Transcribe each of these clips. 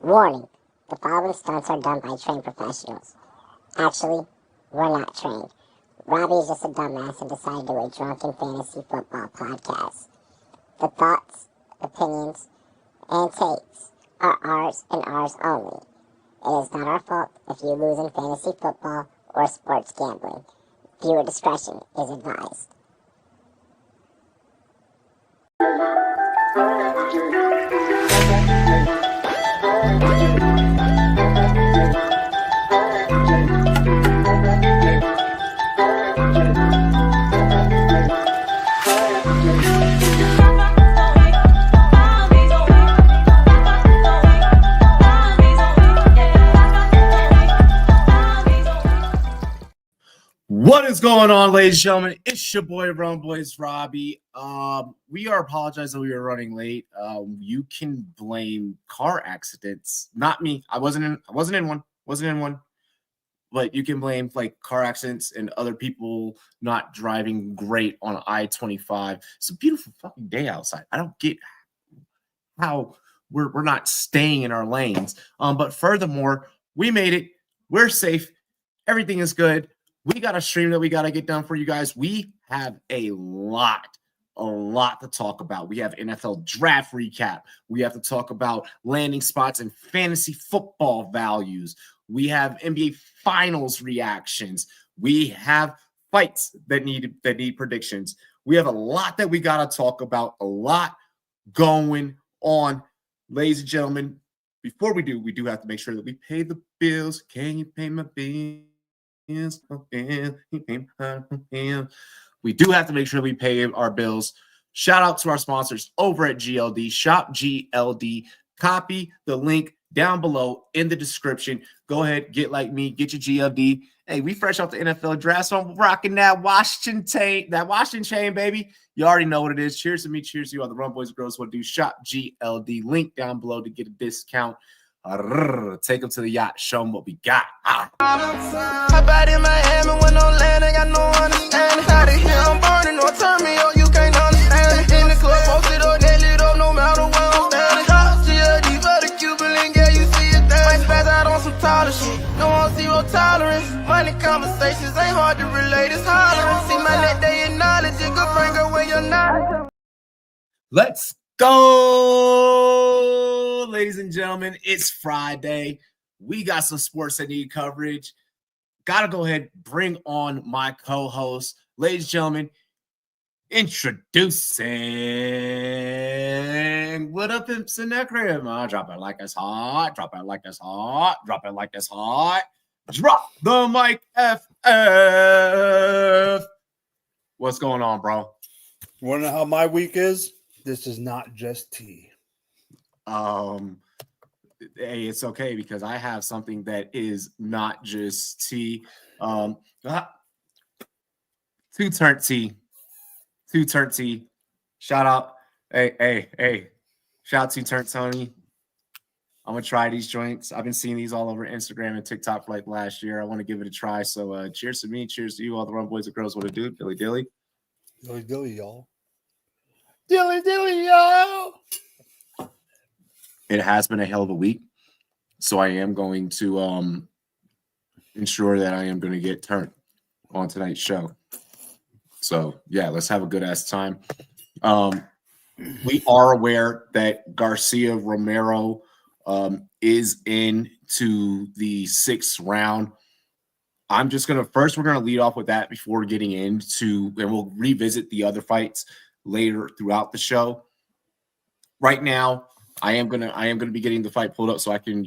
Warning, the following stunts are done by trained professionals. Actually, we're not trained. Robbie is just a dumbass and decided to do a drunken fantasy football podcast. The thoughts, opinions, and takes are ours and ours only. It is not our fault if you lose in fantasy football or sports gambling. Viewer discretion is advised. What is going on, ladies and gentlemen? It's your boy Rumboyz Robbie. We are apologizing we were running late. You can blame car accidents, not me. I wasn't in one. But you can blame like car accidents and other people not driving great on I-25. It's a beautiful fucking day outside. I don't get how we're not staying in our lanes. But furthermore, we made it. We're safe. Everything is good. We got a stream that we got to get done for you guys. We have a lot to talk about. We have NFL draft recap. We have to talk about landing spots and fantasy football values. We have NBA finals reactions. We have fights that need predictions. We have a lot that we got to talk about, a lot going on. Ladies and gentlemen, before we do have to make sure that we pay the bills. Can you pay my bills? We do have to make sure we pay our bills. Shout out to our sponsors over at GLD. Shop GLD. Copy the link down below in the description. Go ahead, get like me, get your GLD. Hey, we fresh off the NFL draft, so I'm rocking that Washington chain, baby. You already know what it is. Cheers to me, cheers to you. All the Rumboyz girls will do. Shop GLD. Link down below to get a discount. Take them to the yacht, show them what we got. Hop out in Miami when no land, ain't got no understanding. Out of here, I'm burning, or turn me on, you can't understand it. In the club, posted up, they lit up, no matter where I'm standing. Drop GLD for the Cuban link, yeah, you see it there. Might spaz out on some taller shit, no on zero tolerance. Money conversations ain't hard to relate, it's hollering. See my net, they acknowledge it, good bring her where you're not. Let's go, ladies and gentlemen. It's Friday. We got some sports that need coverage. Gotta go ahead, bring on my co-host. Ladies and gentlemen, introducing what up, Pimps in that crib. Drop it like it's hot. Drop it like it's hot. Drop it like it's hot. Drop the mic, FF. What's going on, bro? Want to know how my week is? This is not just tea. Hey, it's okay because I have something that is not just tea. Two-turn tea. Shout out. Hey. Shout out to Turn Tony. I'm gonna try these joints. I've been seeing these all over Instagram and TikTok for like last year. I want to give it a try. So cheers to me, cheers to you, all the Rumboyz and girls. What to do? Dilly dilly. Dilly dilly, y'all. Dilly dilly, y'all. It has been a hell of a week, so I am going to ensure that I am going to get turned on tonight's show. So yeah, let's have a good ass time. We are aware that Garcia Romero is into the 6th round. I'm just gonna we're gonna lead off with that before getting into, and we'll revisit the other fights later throughout the show. Right now, I am gonna be getting the fight pulled up so I can,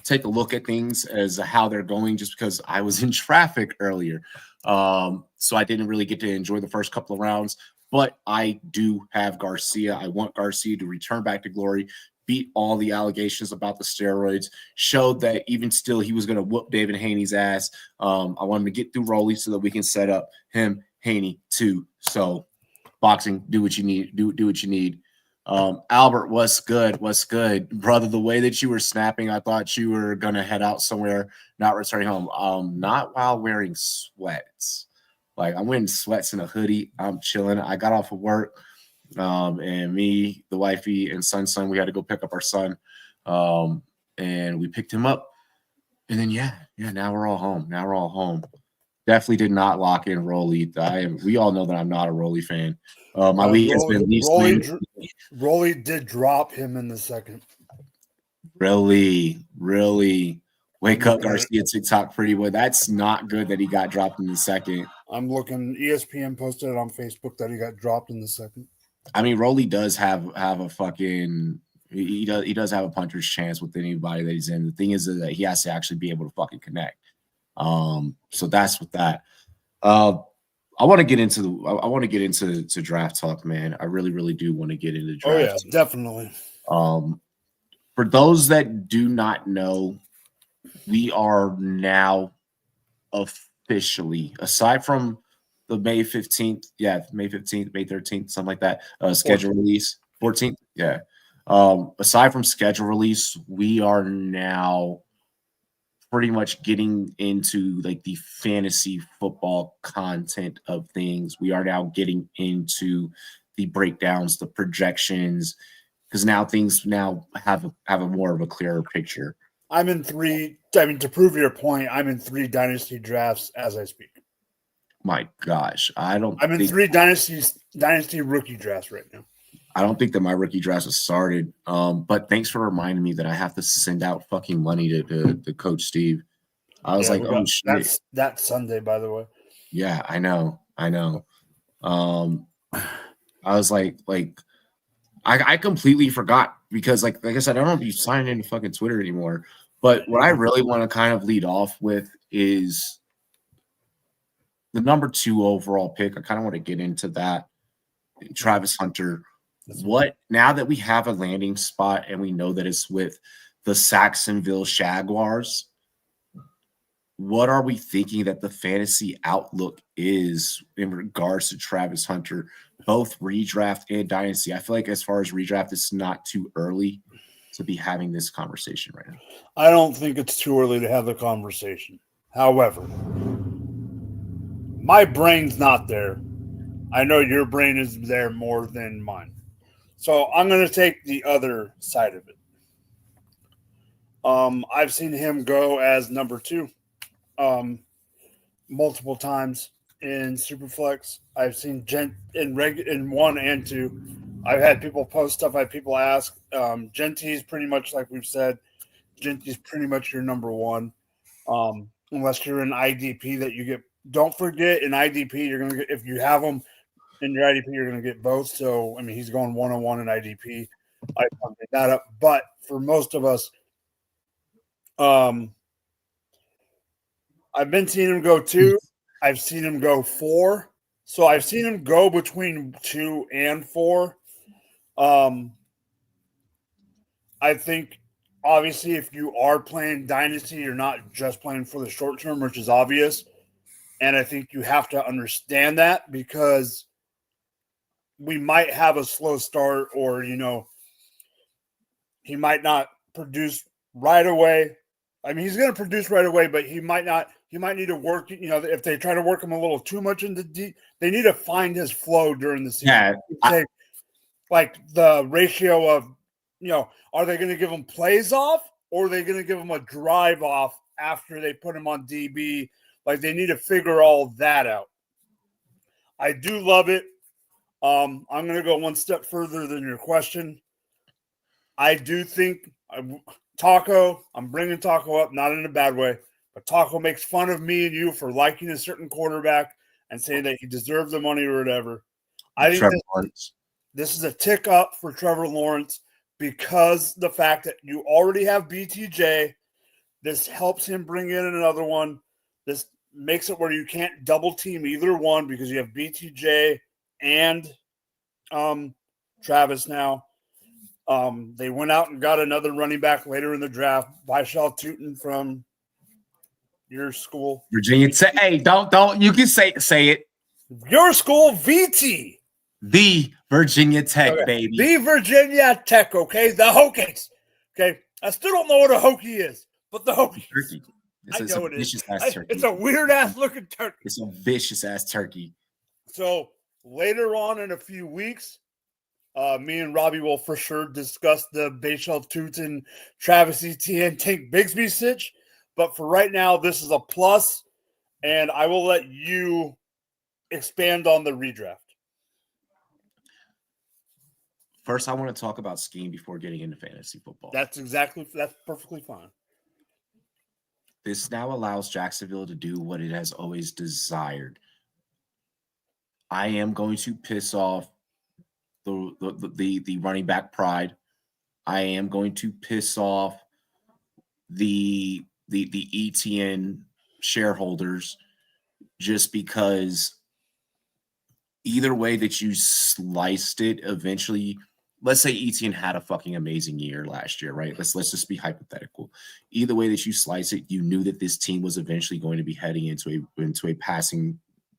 take a look at things as how they're going, just because I was in traffic earlier. So I didn't really get to enjoy the first couple of rounds, but I do have Garcia. I want Garcia to return back to glory, beat all the allegations about the steroids, showed that even still he was going to whoop David Haney's ass. I want him to get through Rolly so that we can set up him, Haney, too. So boxing, do what you need. Do what you need. Albert, what's good? Brother, the way that you were snapping, I thought you were going to head out somewhere, not returning home. Not while wearing sweats. Like, I'm wearing sweats and a hoodie. I'm chilling. I got off of work, and me, the wifey, and son, we had to go pick up our son. and we picked him up. And then now we're all home. Definitely did not lock in Rolly. We all know that I'm not a Rolly fan. My week has been least Rolly did drop him in the second. Really wake up, Garcia TikTok pretty boy. That's not good that he got dropped in the second. I'm looking. ESPN posted it on Facebook that he got dropped in the second. I mean, Rolly does have a fucking he does have a puncher's chance with anybody that he's in. The thing is that he has to actually be able to fucking connect. So that's with that. I want to get into draft talk, man. I really do want to get into draft. Oh yeah, definitely. For those that do not know, we are now officially, aside from the May 15th, May 15th, May 13th, something like that, schedule release, 14th, aside from schedule release, we are now pretty much getting into like the fantasy football content of things. We are now getting into the breakdowns, the projections, because now things have a more of a clearer picture. To prove your point, I'm in 3 dynasty drafts as I speak. My gosh, I'm in 3 dynasty rookie drafts right now. I don't think that my rookie draft has started. But thanks for reminding me that I have to send out fucking money to Coach Steve. I was like, oh shit. That's Sunday, by the way. Yeah, I know. I was like I completely forgot because like I said, I don't be signing into fucking Twitter anymore. But what I really want to kind of lead off with is the number 2 overall pick. I kind of want to get into that. Travis Hunter. What now that we have a landing spot and we know that it's with the Jacksonville Jaguars, what are we thinking that the fantasy outlook is in regards to Travis Hunter, both redraft and dynasty? I feel like as far as redraft, it's not too early to be having this conversation right now. I don't think it's too early to have the conversation. However, my brain's not there. I know your brain is there more than mine. So I'm going to take the other side of it. I've seen him go as number 2 multiple times in Superflex. I've seen in 1 and 2. I've had people post stuff. I've had people ask. Genty's pretty much like we've said. Genty's pretty much your number 1, unless you're in IDP that you get. Don't forget in IDP you're gonna get, if you have them in your IDP you're gonna get both. So I mean he's going 1-on-1 in IDP. I pumped that up, but for most of us, I've been seeing him go 2. I've seen him go 4. So I've seen him go between 2 and 4. I think, obviously, if you are playing Dynasty, you're not just playing for the short term, which is obvious. And I think you have to understand that because we might have a slow start or, he might not produce right away. I mean, he's going to produce right away, but he might not. He might need to work. If they try to work him a little too much into deep, they need to find his flow during the season. Yeah, like the ratio of, are they going to give him plays off or are they going to give him a drive off after they put him on DB? Like they need to figure all that out. I do love it. I'm going to go one step further than your question. I do think Taco, I'm bringing Taco up, not in a bad way, but Taco makes fun of me and you for liking a certain quarterback and saying that he deserved the money or whatever. I think this is a tick up for Trevor Lawrence because the fact that you already have BTJ, this helps him bring in another one. This makes it where you can't double team either one because you have BTJ and Travis now. They went out and got another running back later in the draft, Vishal Tootin from your school, Virginia Tech. Hey, don't. You can say it. Your school, VT, the Virginia Tech, baby, the Virginia Tech. Okay, the Hokies. Okay, I still don't know what a Hokie is, but the Hokies. Turkey. It's a vicious ass turkey. It's a weird ass looking turkey. It's a vicious ass turkey. So later on in a few weeks, Me and Robbie will for sure discuss the Bayshell Toots and Travis Etienne Tank Bigsby sitch. But for right now, this is a plus, and I will let you expand on the redraft. First, I want to talk about scheme before getting into fantasy football. That's perfectly fine. This now allows Jacksonville to do what it has always desired. I am going to piss off the running back pride. I am going to piss off the ETN shareholders, just because either way that you sliced it, eventually, let's say ETN had a fucking amazing year last year, right? Let's just be hypothetical. Either way that you slice it, you knew that this team was eventually going to be heading into a passing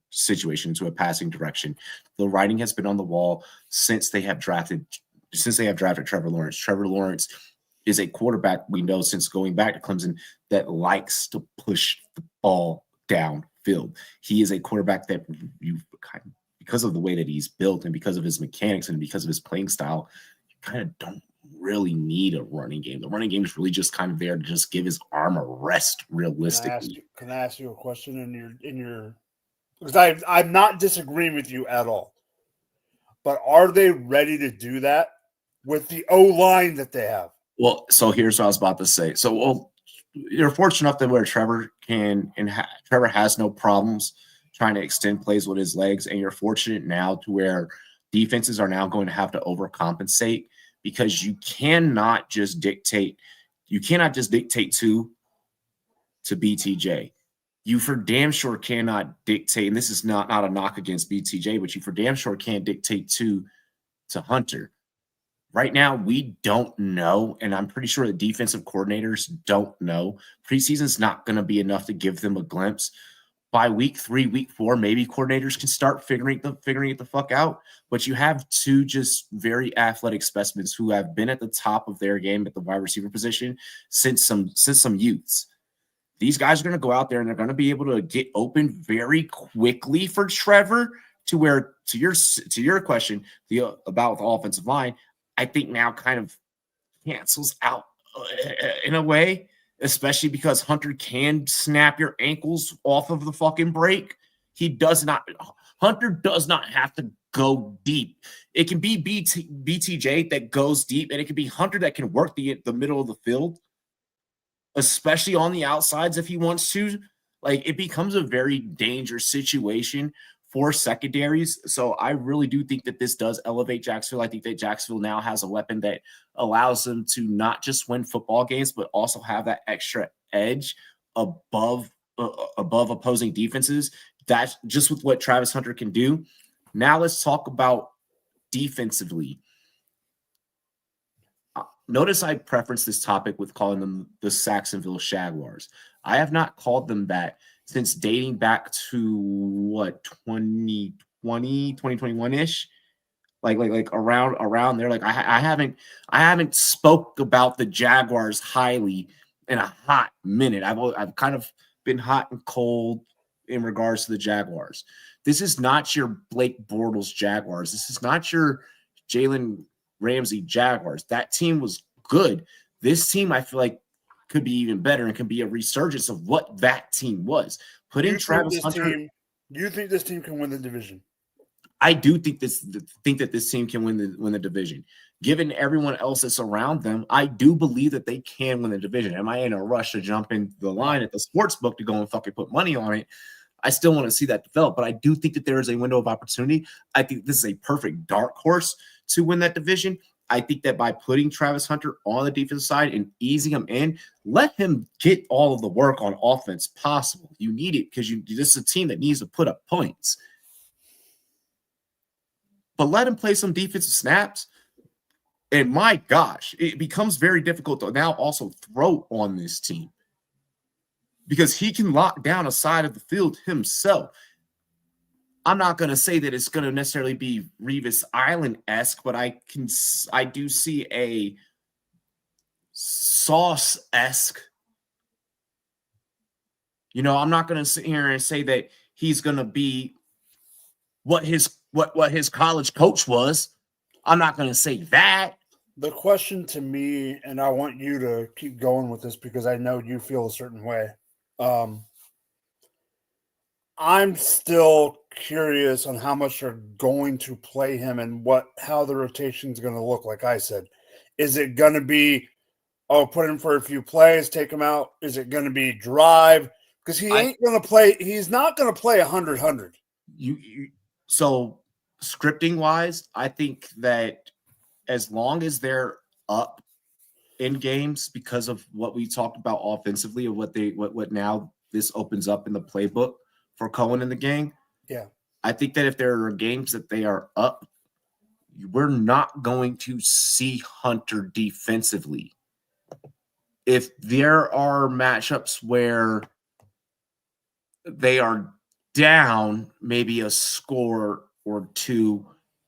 situation, into a passing direction. The writing has been on the wall since they have drafted Trevor Lawrence. Trevor Lawrence is a quarterback we know since going back to Clemson that likes to push the ball downfield. He is a quarterback that you kind of, because of the way that he's built and because of his mechanics and because of his playing style, you kind of don't really need a running game. The running game is really just kind of there to just give his arm a rest realistically. Can I ask you a question in your because I'm not disagreeing with you at all. But are they ready to do that with the O-line that they have? Well, so here's what I was about to say. So, you're fortunate enough that where Trevor Trevor has no problems trying to extend plays with his legs, and you're fortunate now to where defenses are now going to have to overcompensate, because you cannot just dictate to BTJ. You for damn sure cannot dictate, and this is not a knock against BTJ, but you for damn sure can't dictate to Hunter. Right now, we don't know, and I'm pretty sure the defensive coordinators don't know. Preseason's not going to be enough to give them a glimpse. By week 3, week 4, maybe coordinators can start figuring it the fuck out. But you have two just very athletic specimens who have been at the top of their game at the wide receiver position since some youths. These guys are going to go out there and they're going to be able to get open very quickly for Trevor. To where, to your question, about the offensive line, I think now kind of cancels out in a way, especially because Hunter can snap your ankles off of the fucking break. Hunter does not have to go deep. It can be BTJ that goes deep, and it can be Hunter that can work the middle of the field, especially on the outsides if he wants to. Like, it becomes a very dangerous situation for secondaries. So I really do think that this does elevate Jacksonville. I think that Jacksonville now has a weapon that allows them to not just win football games, but also have that extra edge above opposing defenses. That's just with what Travis Hunter can do. Now let's talk about defensively. Notice I preferenced this topic with calling them the Saxonville Jaguars. I have not called them that since dating back to 2021-ish, like around there. Like I haven't spoke about the Jaguars highly in a hot minute. I've kind of been hot and cold in regards to the Jaguars. This is not your Blake Bortles Jaguars. This is not your Jalen Ramsey Jaguars. That team was good. This team, I feel like, could be even better and can be a resurgence of what that team was. Put in Travis Hunter. You think this team can win the division? I do think that this team can win the division. Given everyone else that's around them, I do believe that they can win the division. Am I in a rush to jump in the line at the sports book to go and fucking put money on it? I still want to see that develop, but I do think that there is a window of opportunity. I think this is a perfect dark horse to win that division. I think that by putting Travis Hunter on the defensive side and easing him in, let him get all of the work on offense possible. You need it because this is a team that needs to put up points. But let him play some defensive snaps. And my gosh, it becomes very difficult to now also throw on this team because he can lock down a side of the field himself. I'm not going to say that it's going to necessarily be Revis Island-esque, but I do see a Sauce-esque. I'm not going to sit here and say that he's going to be what his college coach was. I'm not going to say that. The question to me, and I want you to keep going with this because I know you feel a certain way. I'm still curious on how much they're going to play him and how the rotation is going to look. Like I said, is it going to be, put him for a few plays, take him out? Is it going to be drive? Because he ain't going to play. He's not going to play 100-100. So scripting wise, I think that as long as they're up in games because of what we talked about offensively, of what now this opens up in the playbook for Cohen in the game. Yeah. I think that if there are games that they are up, we're not going to see Hunter defensively. If there are matchups where they are down maybe a score or two,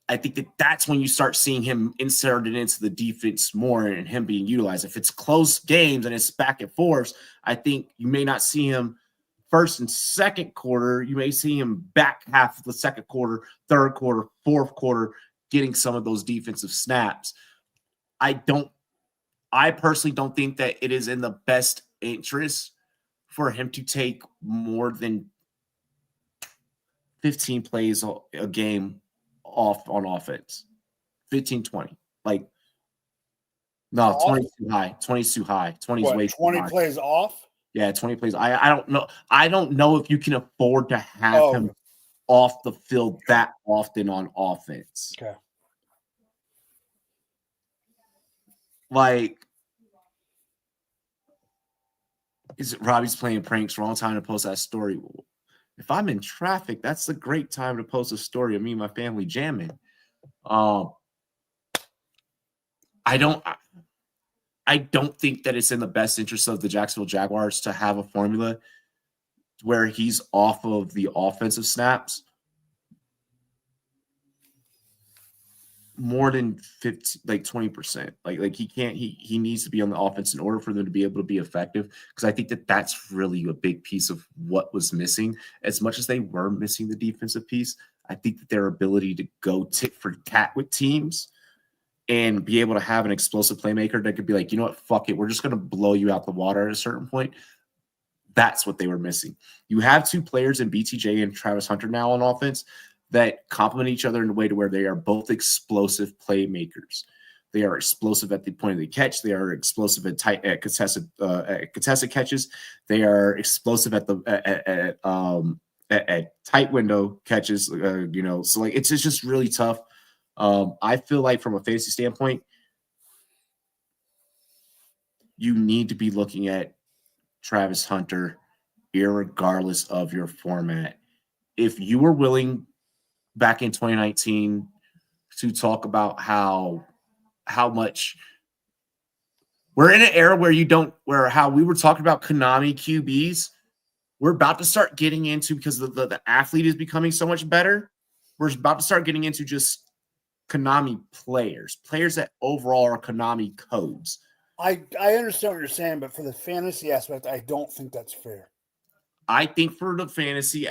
I think that that's when you start seeing him inserted into the defense more and him being utilized. If it's close games and it's back and forth, I think you may not see him first and second quarter. You may see him back half of the second quarter, third quarter, fourth quarter, getting some of those defensive snaps. I personally don't think that it is in the best interest for him to take more than 15 plays a game off on offense. 15, 20. Like, no, 20 is too high. 20 is too high. 20 is way too high. 20 plays off? Yeah, 20 plays. I don't know. I don't know if you can afford to have him off the field that often on offense. Okay. Like, is it Robbie's playing pranks? Wrong time to post that story. If I'm in traffic, that's a great time to post a story of me and my family jamming. I don't think that it's in the best interest of the Jacksonville Jaguars to have a formula where he's off of the offensive snaps more than 50, like 20%. Like he can't. He needs to be on the offense in order for them to be able to be effective. Because I think that that's really a big piece of what was missing. As much as they were missing the defensive piece, I think that their ability to go tit for tat with teams and be able to have an explosive playmaker that could be like, you know what, fuck it, we're just going to blow you out the water at a certain point. That's what they were missing. You have two players in BTJ and Travis Hunter now on offense that complement each other in a way to where they are both explosive playmakers. They are explosive at the point of the catch. They are explosive at contested catches. They are explosive at tight window catches. So like it's just really tough. I feel like from a fantasy standpoint, you need to be looking at Travis Hunter irregardless of your format. If you were willing back in 2019 to talk about how much we're in an era where how we were talking about Konami QBs, we're about to start getting into, because the athlete is becoming so much better, we're about to start getting into just Konami players that overall are Konami codes. I understand what you're saying, but for the fantasy aspect, I don't think that's fair. I think for the fantasy,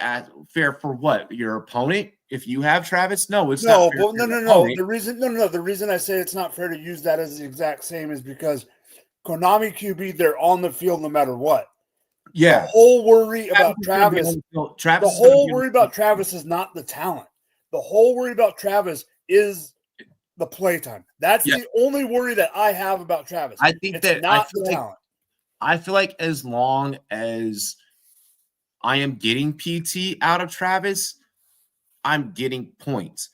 fair for what? Your opponent? If you have Travis? No, it's not fair. No. The reason I say it's not fair to use that as the exact same is because Konami QB, they're on the field no matter what. Yeah. The whole worry about Travis is not the talent. The whole worry about Travis is the playtime. That's the only worry that I have about Travis. I think it's not the talent. I feel like as long as I am getting PT out of Travis, I'm getting points.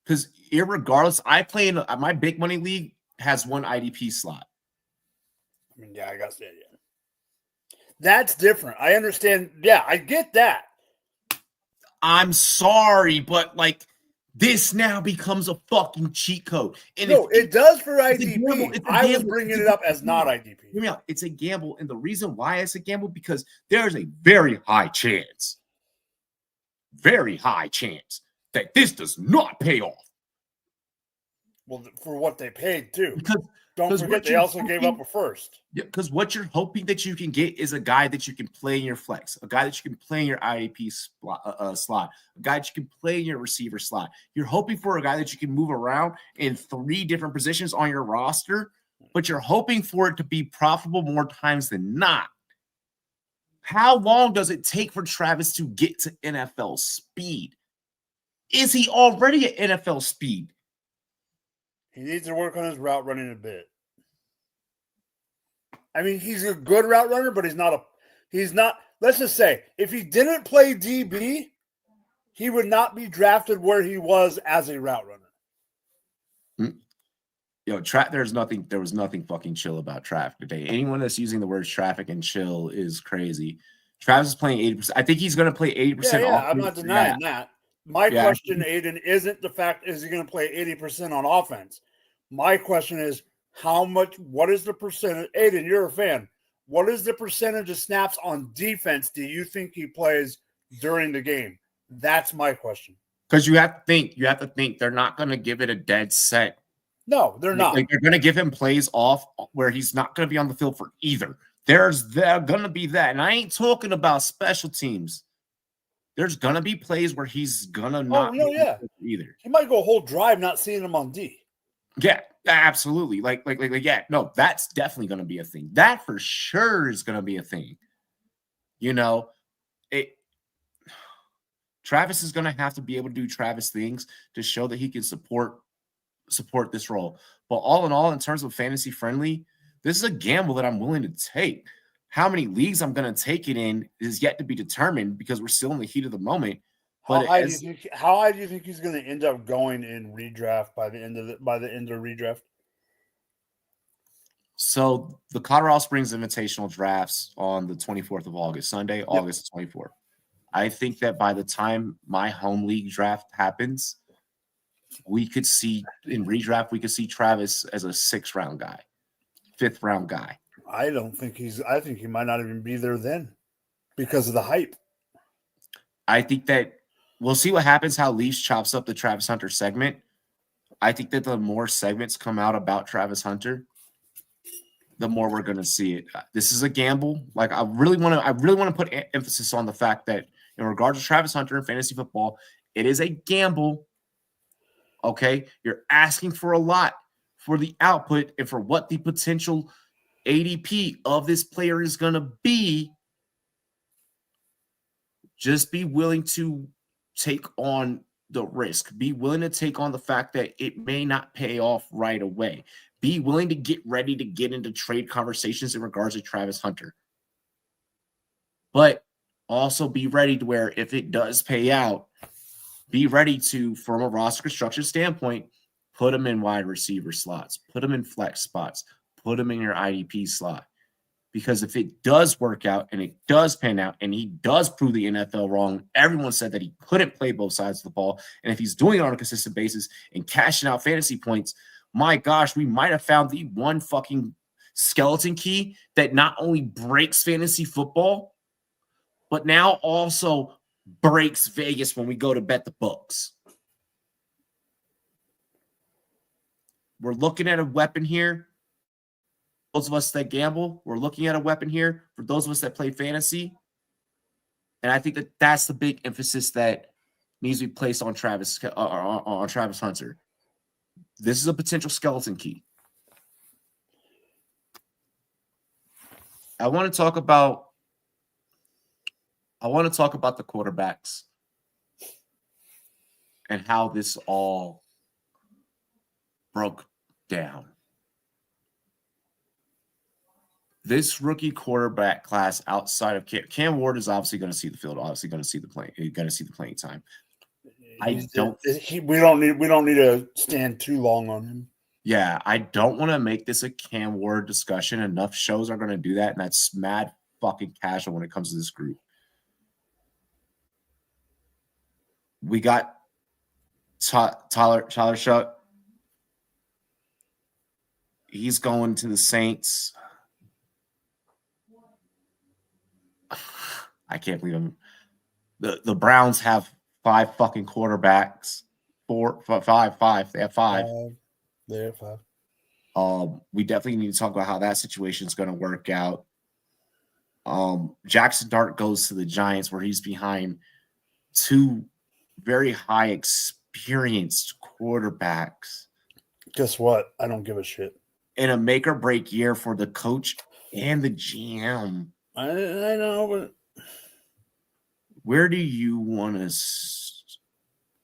Because irregardless, I play in my big money league has one IDP slot. I mean, yeah, I got to say it. Yeah. That's different. I understand. Yeah, I get that. I'm sorry, but like this now becomes a fucking cheat code. And no, it does for IDP. I was bringing it up as not IDP. Hear me out. It's a gamble. And the reason why it's a gamble, because there's a very high chance that this does not pay off. Well, for what they paid too. Don't forget, they also gave up a first. Yeah, because what you're hoping that you can get is a guy that you can play in your flex, a guy that you can play in your IAP slot, a guy that you can play in your receiver slot. You're hoping for a guy that you can move around in 3 different positions on your roster, but you're hoping for it to be profitable more times than not. How long does it take for Travis to get to NFL speed? Is he already at NFL speed? He needs to work on his route running a bit. I mean, he's a good route runner, but he's not, let's just say, if he didn't play DB, he would not be drafted where he was as a route runner. Yo, there was nothing fucking chill about traffic today. Anyone that's using the words traffic and chill is crazy. Travis is playing 80%. I think he's going to play 80%. Yeah, I'm not denying that. My question, Aiden, isn't the fact is he going to play 80% on offense. My question is what is the percentage? Aiden, you're a fan. What is the percentage of snaps on defense do you think he plays during the game? That's my question. Because you have to think they're not going to give it a dead set. No, they're not. Like, they're going to give him plays off where he's not going to be on the field for either. There's going to be that. And I ain't talking about special teams. There's going to be plays where he's going to not either. He might go a whole drive not seeing him on D. Yeah, absolutely. Yeah, no, that's definitely going to be a thing. That for sure is going to be a thing. You know, Travis is going to have to be able to do Travis things to show that he can support this role. But all in all, in terms of fantasy friendly, this is a gamble that I'm willing to take. How many leagues I'm going to take it in is yet to be determined because we're still in the heat of the moment. How high do you think he's going to end up going in redraft by the end of redraft? So the Colorado Springs Invitational drafts on the 24th of August, Sunday, August 24th. I think that by the time my home league draft happens, we could see in redraft, we could see Travis as a 6th round guy, 5th round guy. I think he might not even be there then because of the hype. I think that we'll see what happens, how Leafs chops up the Travis Hunter segment. I think that the more segments come out about Travis Hunter, the more we're going to see it. This is a gamble. Like I really want to put emphasis on the fact that in regards to Travis Hunter in fantasy football, it is a gamble. Okay, you're asking for a lot for the output and for what the potential ADP of this player is going to be. Just be willing to take on the risk. Be willing to take on the fact that it may not pay off right away. Be willing to get ready to get into trade conversations in regards to Travis Hunter. But also be ready to where if it does pay out, be ready to, from a roster construction standpoint, put him in wide receiver slots, put him in flex spots, put him in your IDP slot. Because if it does work out and it does pan out and he does prove the NFL wrong, everyone said that he couldn't play both sides of the ball. And if he's doing it on a consistent basis and cashing out fantasy points, my gosh, we might have found the one fucking skeleton key that not only breaks fantasy football, but now also breaks Vegas when we go to bet the books. We're looking at a weapon here. Those of us that gamble, we're looking at a weapon here for those of us that play fantasy. And I think that that's the big emphasis that needs to be placed on Travis Hunter. This is a potential skeleton key. I want to talk about the quarterbacks and how this all broke down. This rookie quarterback class outside of Cam Ward is obviously going to see the field, obviously going to see the playing time. We don't need to stand too long on him. Yeah, I don't want to make this a Cam Ward discussion. Enough shows are going to do that, and that's mad fucking casual when it comes to this group. We got Tyler Shuck. He's going to the Saints. I can't believe him. The Browns have 5 fucking quarterbacks. 5. They have 5. They have 5. We definitely need to talk about how that situation is going to work out. Jackson Dart goes to the Giants, where he's behind two very high experienced quarterbacks. Guess what? I don't give a shit. In a make or break year for the coach and the GM. I know, but where do you want to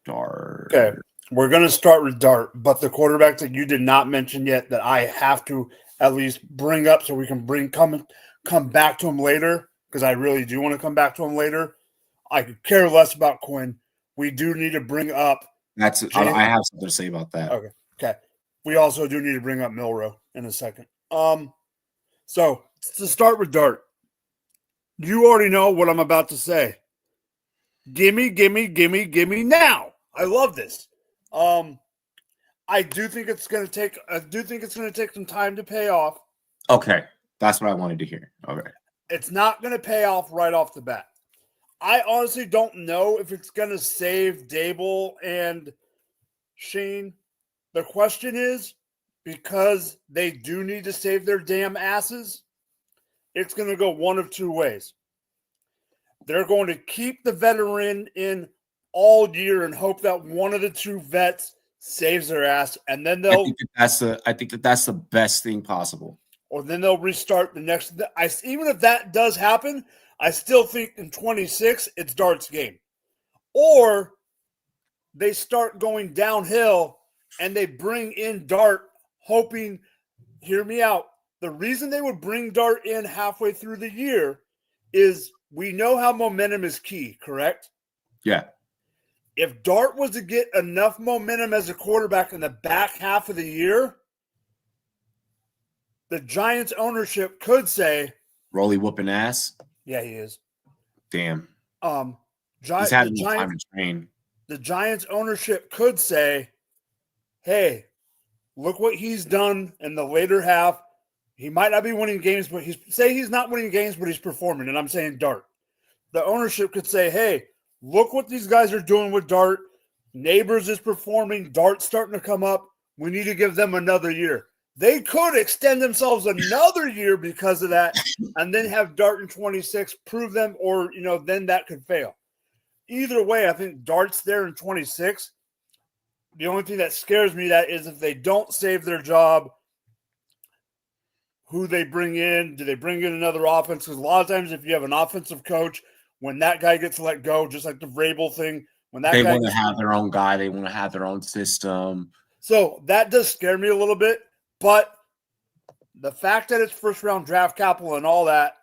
start? Okay, we're going to start with Dart, but the quarterback that you did not mention yet that I have to at least bring up so we can come back to him later, because I really do want to come back to him later. I could care less about Quinn. We do need to bring up. I have something to say about that. Okay. We also do need to bring up Milroe in a second. So to start with Dart, you already know what I'm about to say. Gimme now. I love this. I do think it's going to take some time to pay off. Okay. That's what I wanted to hear. Okay. It's not going to pay off right off the bat. I honestly don't know if it's going to save Dable and Shane. The question is, because they do need to save their damn asses, it's going to go one of two ways. They're going to keep the veteran in all year and hope that one of the two vets saves their ass, and then they'll. I think that's the best thing possible. Or then they'll restart the next. Even if that does happen, I still think in 26 it's Dart's game. Or they start going downhill and they bring in Dart, hoping. Hear me out. The reason they would bring Dart in halfway through the year is we know how momentum is key, correct? Yeah. If Dart was to get enough momentum as a quarterback in the back half of the year, the Giants ownership could say, Rolly whooping ass? Yeah, he is. Damn. He's had time to train. The Giants ownership could say, hey, look what he's done in the later half. He might not be winning games, but he's not winning games, but he's performing. And I'm saying Dart. The ownership could say, hey, look what these guys are doing with Dart. Neighbors is performing. Dart's starting to come up. We need to give them another year. They could extend themselves another year because of that and then have Dart in 26 prove them, or, then that could fail. Either way, I think Dart's there in 26. The only thing that scares me is if they don't save their job, who they bring in. Do they bring in another offense? Because a lot of times if you have an offensive coach, when that guy gets let go, just like the Vrabel thing, they want to have their own guy, they want to have their own system. So that does scare me a little bit. But the fact that it's first-round draft capital and all that,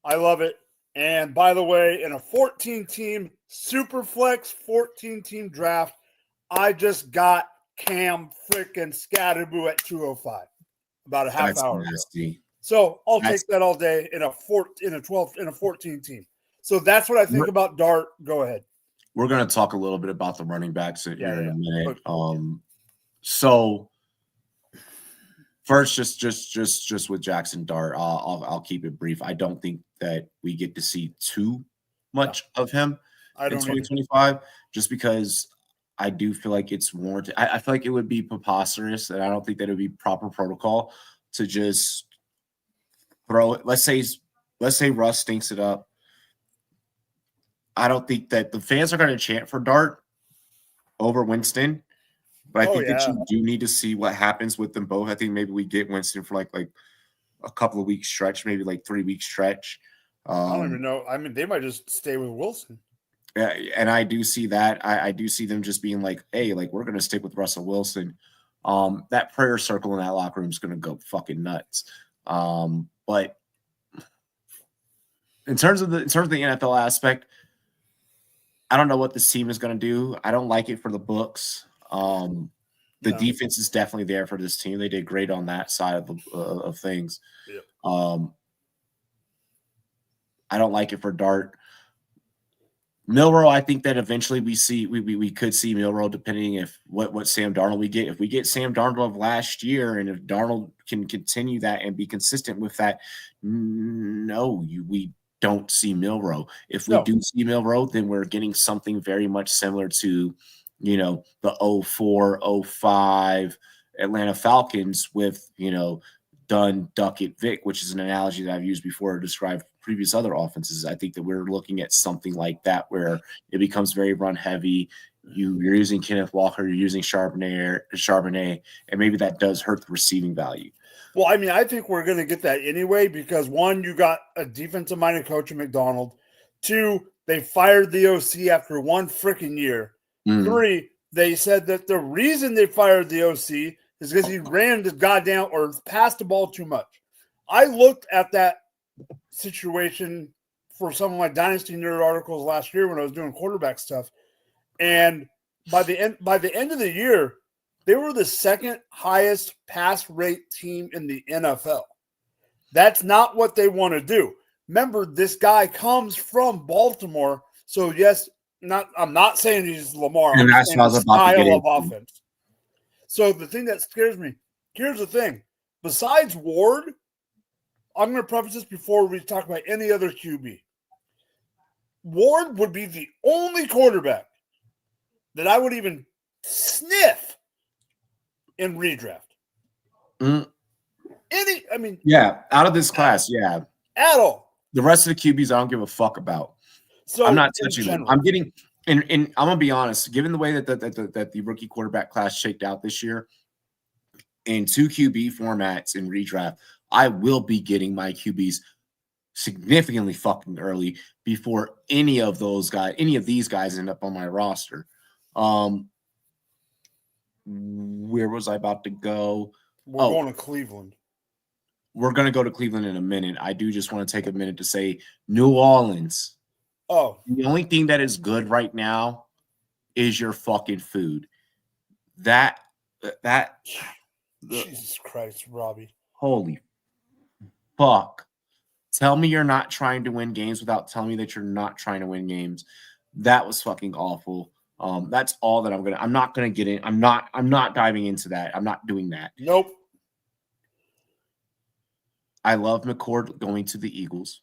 I love it. And by the way, in a 14-team Superflex 14-team draft, I just got Cam freaking Scatterboo at 205, about a half hour ago. So I'll take that all day in a 14 team. So that's what I think about Dart. Go ahead. We're going to talk a little bit about the running backs here in a minute. So first, just with Jackson Dart, I'll keep it brief. I don't think that we get to see too much of him in 2025, just because I do feel like it's warranted. I feel like it would be preposterous, and I don't think that it would be proper protocol to just throw it. Let's say Russ stinks it up. I don't think that the fans are going to chant for Dart over Winston, but I think that you do need to see what happens with them both. I think maybe we get Winston for like a couple of weeks stretch, maybe like 3 week stretch. I don't even know. I mean, they might just stay with Wilson. Yeah, and I do see that. I do see them just being like, hey, like we're going to stick with Russell Wilson. That prayer circle in that locker room is going to go fucking nuts. But in terms of the NFL aspect, I don't know what this team is going to do. I don't like it for the books. The defense is definitely there for this team. They did great on that side of things. Yep. I don't like it for Dart. Milroe, I think that eventually we could see Milroe, depending if what Sam Darnold we get. If we get Sam Darnold of last year, and if Darnold can continue that and be consistent with that, we don't see Milroe. If we do see Milroe, then we're getting something very much similar to, the 04, 05, Atlanta Falcons with, Dunn, Duckett, Vic, which is an analogy that I've used before to describe previous other offenses. I think that we're looking at something like that where it becomes very run heavy. You're using Kenneth Walker, you're using Charbonnet, and maybe that does hurt the receiving value. Well, I mean, I think we're going to get that anyway because, one, you got a defensive-minded coach in McDonald. 2, they fired the OC after 1 freaking year. 3, they said that the reason they fired the OC is because he ran the goddamn or passed the ball too much. I looked at that situation for some of my Dynasty Nerd articles last year when I was doing quarterback stuff, and by the end of the year, they were the second highest pass rate team in the NFL. That's not what they want to do. Remember, this guy comes from Baltimore, so yes, I'm not saying he's Lamar. And I'm that's saying what I was the about to get style of into. offense. So the thing that scares me, here's the thing. Besides Ward, I'm going to preface this before we talk about any other QB. Ward would be the only quarterback that I would even sniff in redraft. Yeah, out of this class, yeah. At all. The rest of the QBs I don't give a fuck about. So I'm not touching them. I'm getting – and I'm going to be honest, given the way that the rookie quarterback class shaked out this year, in 2 QB formats in redraft, I will be getting my QBs significantly fucking early before any of these guys end up on my roster. Where was I about to go? We're going to Cleveland. We're going to go to Cleveland in a minute. I do just want to take a minute to say New Orleans. Oh. The only thing that is good right now is your fucking food. Jesus Christ, Robbie. Holy fuck. Tell me you're not trying to win games without telling me that you're not trying to win games. That was fucking awful. That's all that I'm not gonna get in. I'm not diving into that. I'm not doing that. Nope. I love McCord going to the Eagles.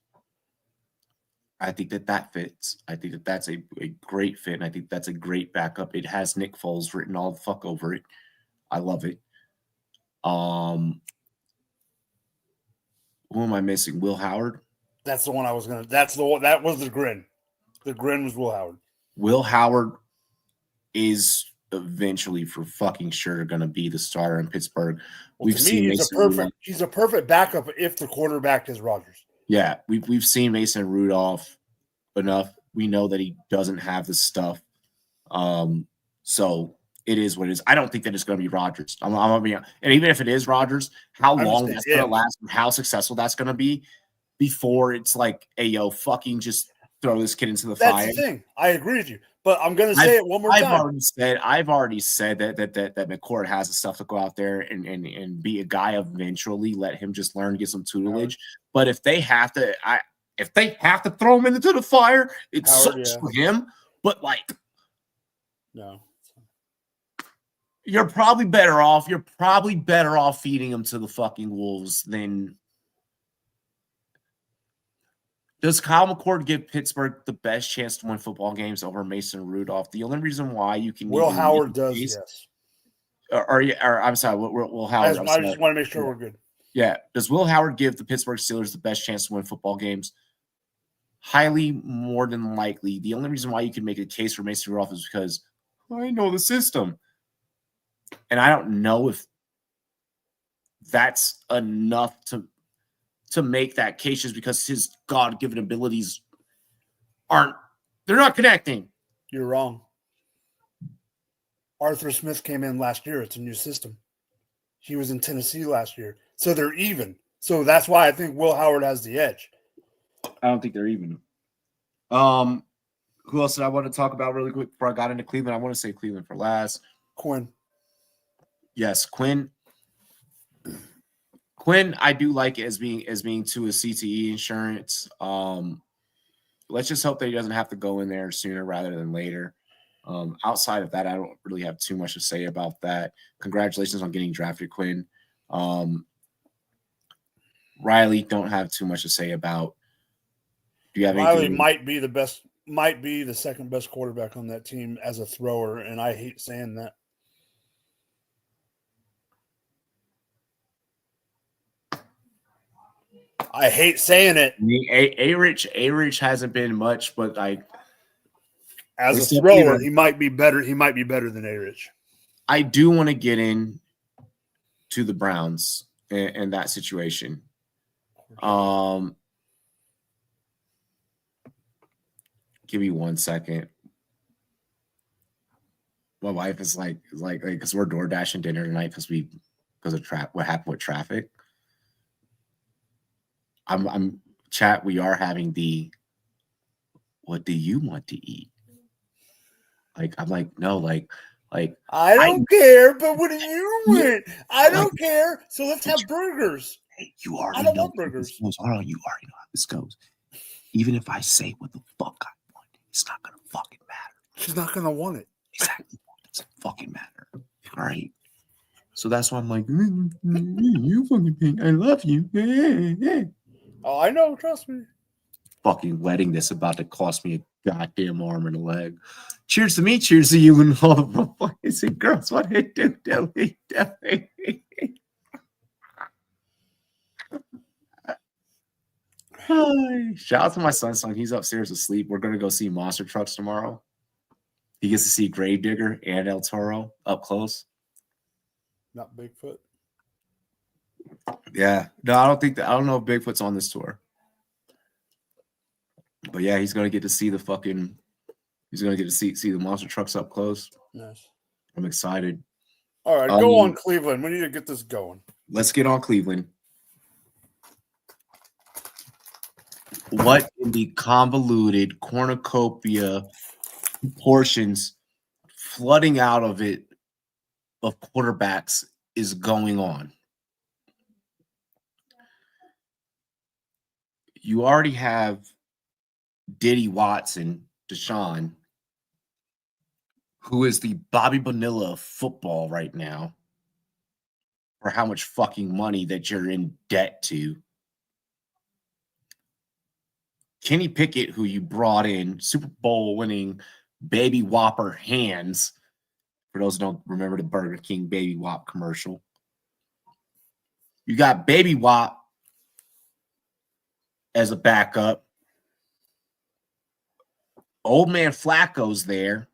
I think that fits. I think that's a great fit, and I think that's a great backup. It has Nick Foles written all the fuck over it. I love it. Who am I missing? Will Howard? That's the one I was gonna. That's the one. That was the grin. The grin was Will Howard. Will Howard is eventually for fucking sure going to be the starter in Pittsburgh. Well, he's a perfect backup if the quarterback is Rodgers. Yeah, we've seen Mason Rudolph enough. We know that he doesn't have the stuff. So it is what it is. I don't think that it's going to be Rodgers. I'm going to be, and even if it is Rodgers, how long that's going to last, how successful that's going to be before it's like, hey, yo, fucking just throw this kid into the fire. That's the thing. I agree with you. But I'm going to say it one more time. I've already said that McCord has the stuff to go out there and be a guy eventually. Let him just learn, get some tutelage. But if they have to, throw him into the fire, it sucks for him. But no, you're probably better off. You're probably better off feeding him to the fucking wolves than. Does Kyle McCord give Pittsburgh the best chance to win football games over Mason Rudolph? The only reason why you can Will Howard does, yes. I'm sorry, Will Howard. I just want to make sure we're good. Yeah. Does Will Howard give the Pittsburgh Steelers the best chance to win football games? Highly more than likely. The only reason why you can make a case for Mason Rudolph is because I know the system. And I don't know if that's enough to make that case just because his God-given abilities they're not connecting. You're wrong. Arthur Smith came in last year. It's a new system. He was in Tennessee last year. So they're even. So that's why I think Will Howard has the edge. I don't think they're even. Who else did I want to talk about really quick before I got into Cleveland? I want to say Cleveland for last. Quinn. Yes, Quinn. Quinn, I do like it as being to a CTE insurance. Let's just hope that he doesn't have to go in there sooner rather than later. Outside of that, I don't really have too much to say about that. Congratulations on getting drafted, Quinn. Riley, don't have too much to say about. Do you have Riley anything? might be the second best quarterback on that team as a thrower, and I hate saying that. I hate saying it. I mean, A-Rich hasn't been much, but like as a thrower, he might be better. He might be better than A-Rich. I do want to get in to the Browns and that situation. Give me 1 second. My wife is like, because we're door dashing dinner tonight because of what happened with traffic. I'm chat. We are having what do you want to eat? Like, I'm like, no, like I don't care, but what do you want? I don't care. So let's have burgers. Hey, you already I don't know want burgers. Hold on, you already know how this goes. Even if I say what the fuck I want, it's not gonna fucking matter. She's not gonna want it. Exactly. It doesn't fucking matter. All right. So that's why I'm like, you fucking pink. I love you. Oh, I know. Trust me. Fucking wedding that's about to cost me a goddamn arm and a leg. Cheers to me. Cheers to you and all the boys and girls. What they do, Dilly. Shout out to my son. He's upstairs asleep. We're going to go see Monster Trucks tomorrow. He gets to see Gravedigger and El Toro up close. Not Bigfoot. Yeah. No, I don't know if Bigfoot's on this tour. But yeah, he's going to get to see he's going to get to see the Monster Trucks up close. Nice. I'm excited. All right, go on Cleveland. We need to get this going. Let's get on Cleveland. What in the convoluted cornucopia portions flooding out of it of quarterbacks is going on? You already have Diddy Watson, Deshaun, who is the Bobby Bonilla of football right now, for how much fucking money that you're in debt to. Kenny Pickett, who you brought in, Super Bowl winning Baby Whopper hands. For those who don't remember the Burger King Baby Whop commercial. You got Baby Whop as a backup. Old man Flacco's there,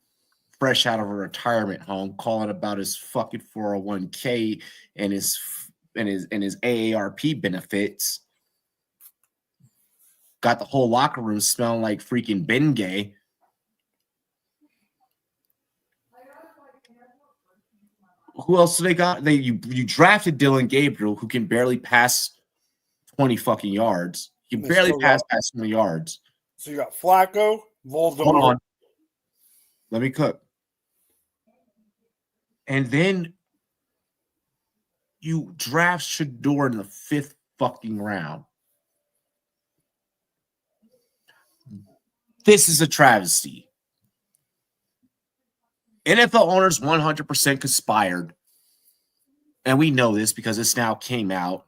fresh out of a retirement home, calling about his fucking 401k and his AARP benefits. Got the whole locker room smelling like freaking Bengay. Who else do they got? You drafted Dylan Gabriel, who can barely pass 20 fucking yards. He can barely pass 20 yards. So you got Flacco, Voldemort. Hold on. Let me cook. And then you draft Shador in the 5th fucking round. This is a travesty. NFL owners 100% conspired, and we know this because this now came out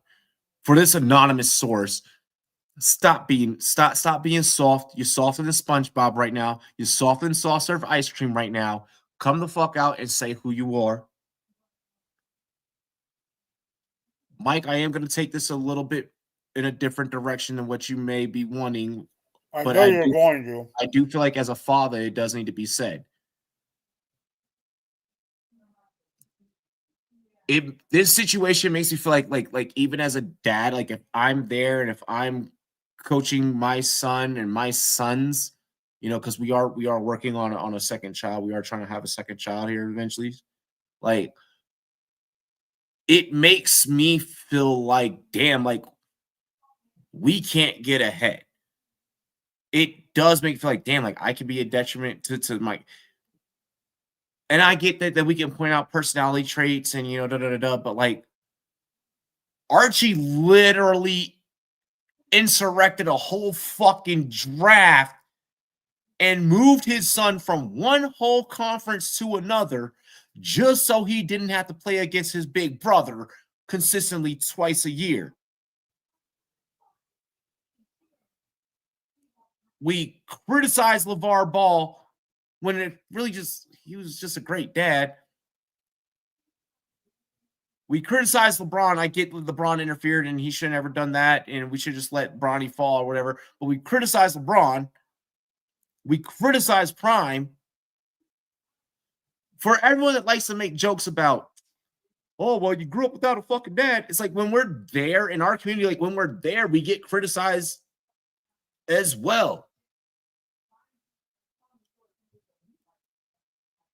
for this anonymous source. Stop being soft. You're softer than SpongeBob right now. You're softer than soft serve ice cream right now. Come the fuck out and say who you are. Mike, I am going to take this a little bit in a different direction than what you may be wanting. I do feel like as a father, it does need to be said. This situation makes me feel like even as a dad, like if I'm there and if I'm coaching my son and my sons, because we are working on a second child. We are trying to have a second child here eventually. Like, it makes me feel like, damn, like we can't get ahead. It does make me feel like, damn, like I could be a detriment to my. And I get that we can point out personality traits and, but like Archie literally insurrected a whole fucking draft and moved his son from one whole conference to another just so he didn't have to play against his big brother consistently twice a year. We criticize LeVar Ball when it really he was just a great dad. We criticize LeBron. I get LeBron interfered and he shouldn't have ever done that, and we should just let Bronny fall or whatever. But we criticize LeBron. We criticize Prime. For everyone that likes to make jokes about, oh, well, you grew up without a fucking dad. It's like when we're there in our community, like when we're there, we get criticized as well.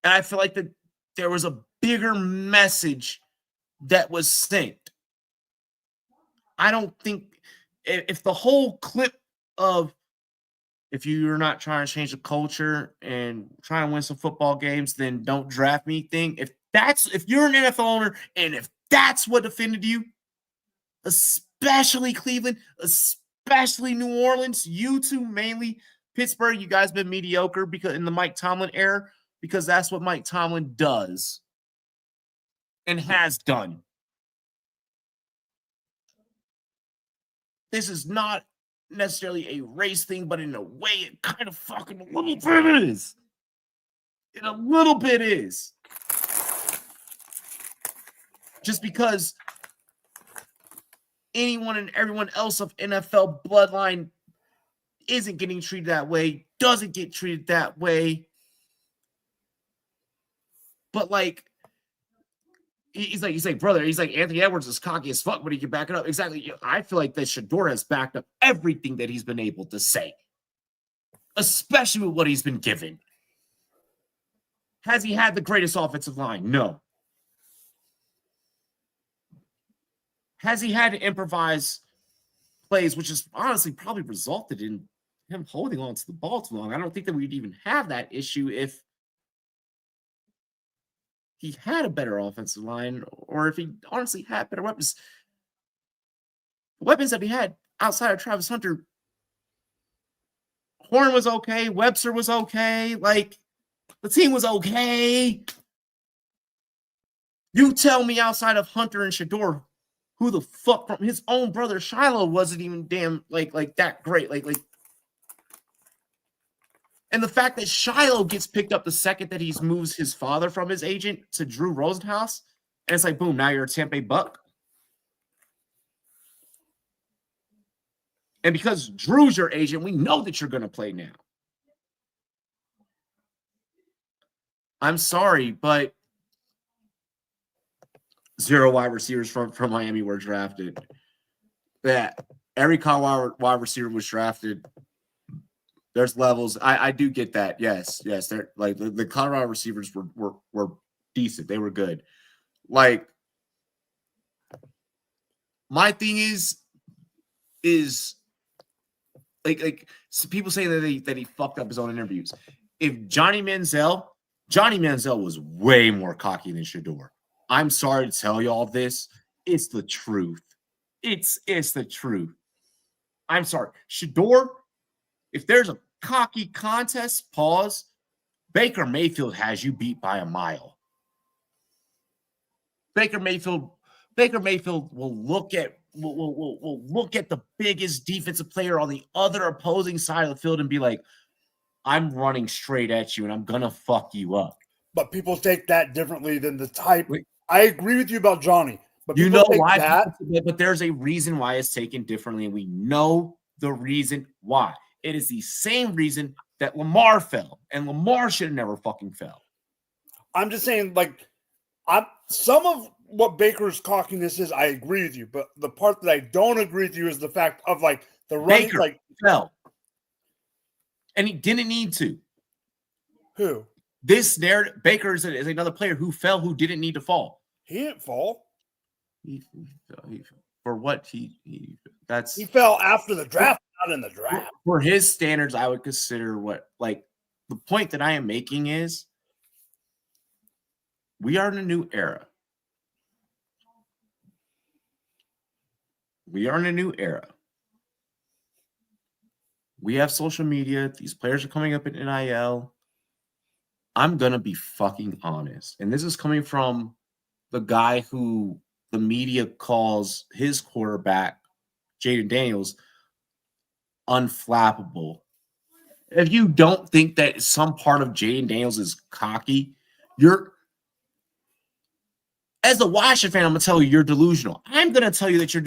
And I feel like that there was a bigger message that was sent. I don't think if the whole clip of if you're not trying to change the culture and trying to win some football games, then don't draft me thing. If you're an NFL owner and if that's what offended you, especially Cleveland, especially New Orleans, you two mainly, Pittsburgh, you guys been mediocre because in the Mike Tomlin era, because that's what Mike Tomlin does and has done. This is not necessarily a race thing, but in a way it kind of fucking a little bit is. It a little bit is. Just because anyone and everyone else of NFL bloodline isn't getting treated that way, doesn't get treated that way. But like, he's like, brother, he's like, Anthony Edwards is cocky as fuck, but he can back it up. Exactly. I feel like that Shador has backed up everything that he's been able to say, especially with what he's been given. Has he had the greatest offensive line? No. Has he had to improvise plays, which has honestly probably resulted in him holding on to the ball too long? I don't think that we'd even have that issue if he had a better offensive line, or if he honestly had better weapons. The weapons that he had outside of Travis Hunter, Horn was okay, Webster was okay, like, the team was okay. You tell me outside of Hunter and Shador, who the fuck from his own brother Shiloh wasn't even damn like that great. Like and the fact that Shiloh gets picked up the second that he moves his father from his agent to Drew Rosenhaus, and it's like, boom, now you're a Tampa Bay Buck. And because Drew's your agent, we know that you're going to play now. I'm sorry, but 0 wide receivers from Miami were drafted. That every wide receiver was drafted. There's levels. I do get that. Yes. They're like the Colorado receivers were decent. They were good. Like, my thing is like so people say that he fucked up his own interviews. If Johnny Manziel was way more cocky than Shador. I'm sorry to tell y'all this. It's the truth. It's the truth. I'm sorry. Shador, if there's a cocky contest, pause, Baker Mayfield has you beat by a mile. Baker Mayfield will look at the biggest defensive player on the other opposing side of the field and be like, I'm running straight at you and I'm gonna fuck you up. But people take that differently than the type. I agree with you about Johnny. But you know why? But there's a reason why it's taken differently, and we know the reason why. It is the same reason that Lamar fell, and Lamar should have never fucking fell. I'm just saying, like, some of what Baker's cockiness is, I agree with you. But the part that I don't agree with you is the fact of, like, the running, Baker like, fell. And he didn't need to. Who? This narrative, Baker is another player who fell, who didn't need to fall. He didn't fall. He for what he fell after the draft, not in the draft. For his standards, I would consider the point that I am making is we are in a new era. We are in a new era. We have social media. These players are coming up in NIL. I'm going to be fucking honest. And this is coming from the guy who the media calls his quarterback, Jaden Daniels, unflappable. If you don't think that some part of Jaden Daniels is cocky, As a Washington fan, I'm gonna tell you you're delusional. I'm gonna tell you that you're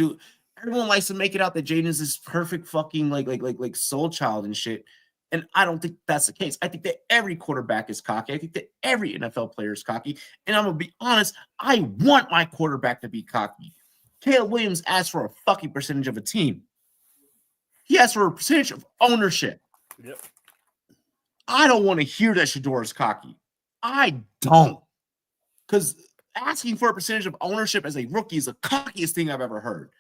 everyone likes to make it out that Jaden is this perfect fucking like soul child and shit. And I don't think that's the case. I think that every quarterback is cocky. I think that every NFL player is cocky. And I'm gonna be honest, I want my quarterback to be cocky. Caleb Williams asked for a fucking percentage of a team. He asked for a percentage of ownership. Yep. I don't want to hear that Shedeur is cocky. I don't. Because asking for a percentage of ownership as a rookie is the cockiest thing I've ever heard.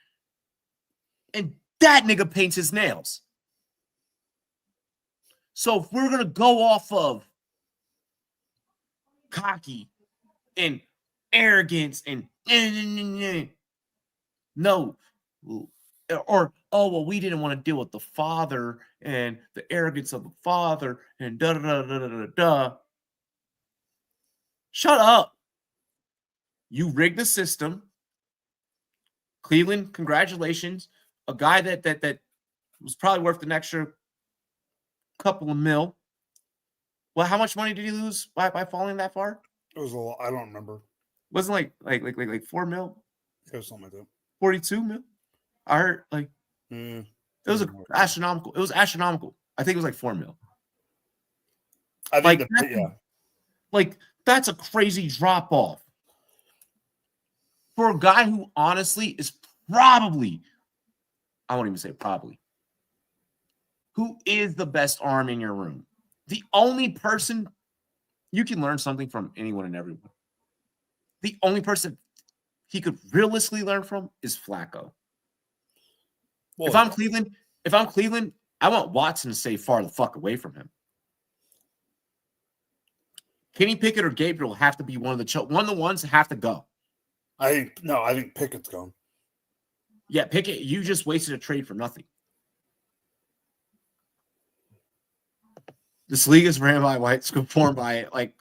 And that nigga paints his nails. So if we're going to go off of cocky and arrogance and no, or, oh, well, we didn't want to deal with the father and the arrogance of the father and da-da-da-da-da-da. Shut up. You rigged the system. Cleveland, congratulations. A guy that was probably worth an extra couple of mil. Well, how much money did he lose by falling that far? It was a lot. I don't remember. Wasn't like 4 mil? It was something like that. 42 mil? I heard it was astronomical. It was astronomical. I think it was like 4 mil. I think that's a crazy drop off for a guy who honestly is probably, I won't even say probably, who is the best arm in your room. The only person you can learn something from anyone and everyone. The only person he could realistically learn from is Flacco. Well, if I'm Cleveland, I want Watson to stay far the fuck away from him. Kenny Pickett or Gabriel have to be one of the ones that have to go. I think Pickett's gone. Yeah, Pickett, you just wasted a trade for nothing. This league is ran by whites, conformed by it. Like,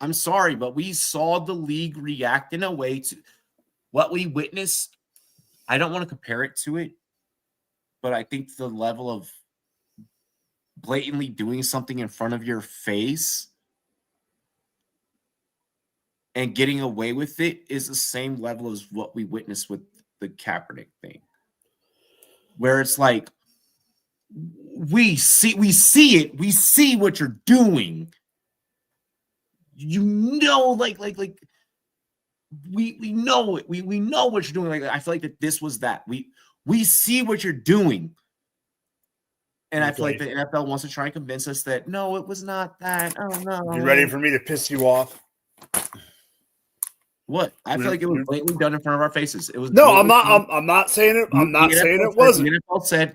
I'm sorry, but we saw the league react in a way to what we witnessed. I don't want to compare it to it, but I think the level of blatantly doing something in front of your face and getting away with it is the same level as what we witnessed with the Kaepernick thing, where it's like, we see it, we see what you're doing. You know, like we know it. We know what you're doing. Like, I feel like that this was that. We see what you're doing. And I feel like the NFL wants to try and convince us that no, it was not that. Oh no. You ready for me to piss you off? What? I feel like it was blatantly done in front of our faces. It was no. I'm not saying it. I'm not saying it wasn't.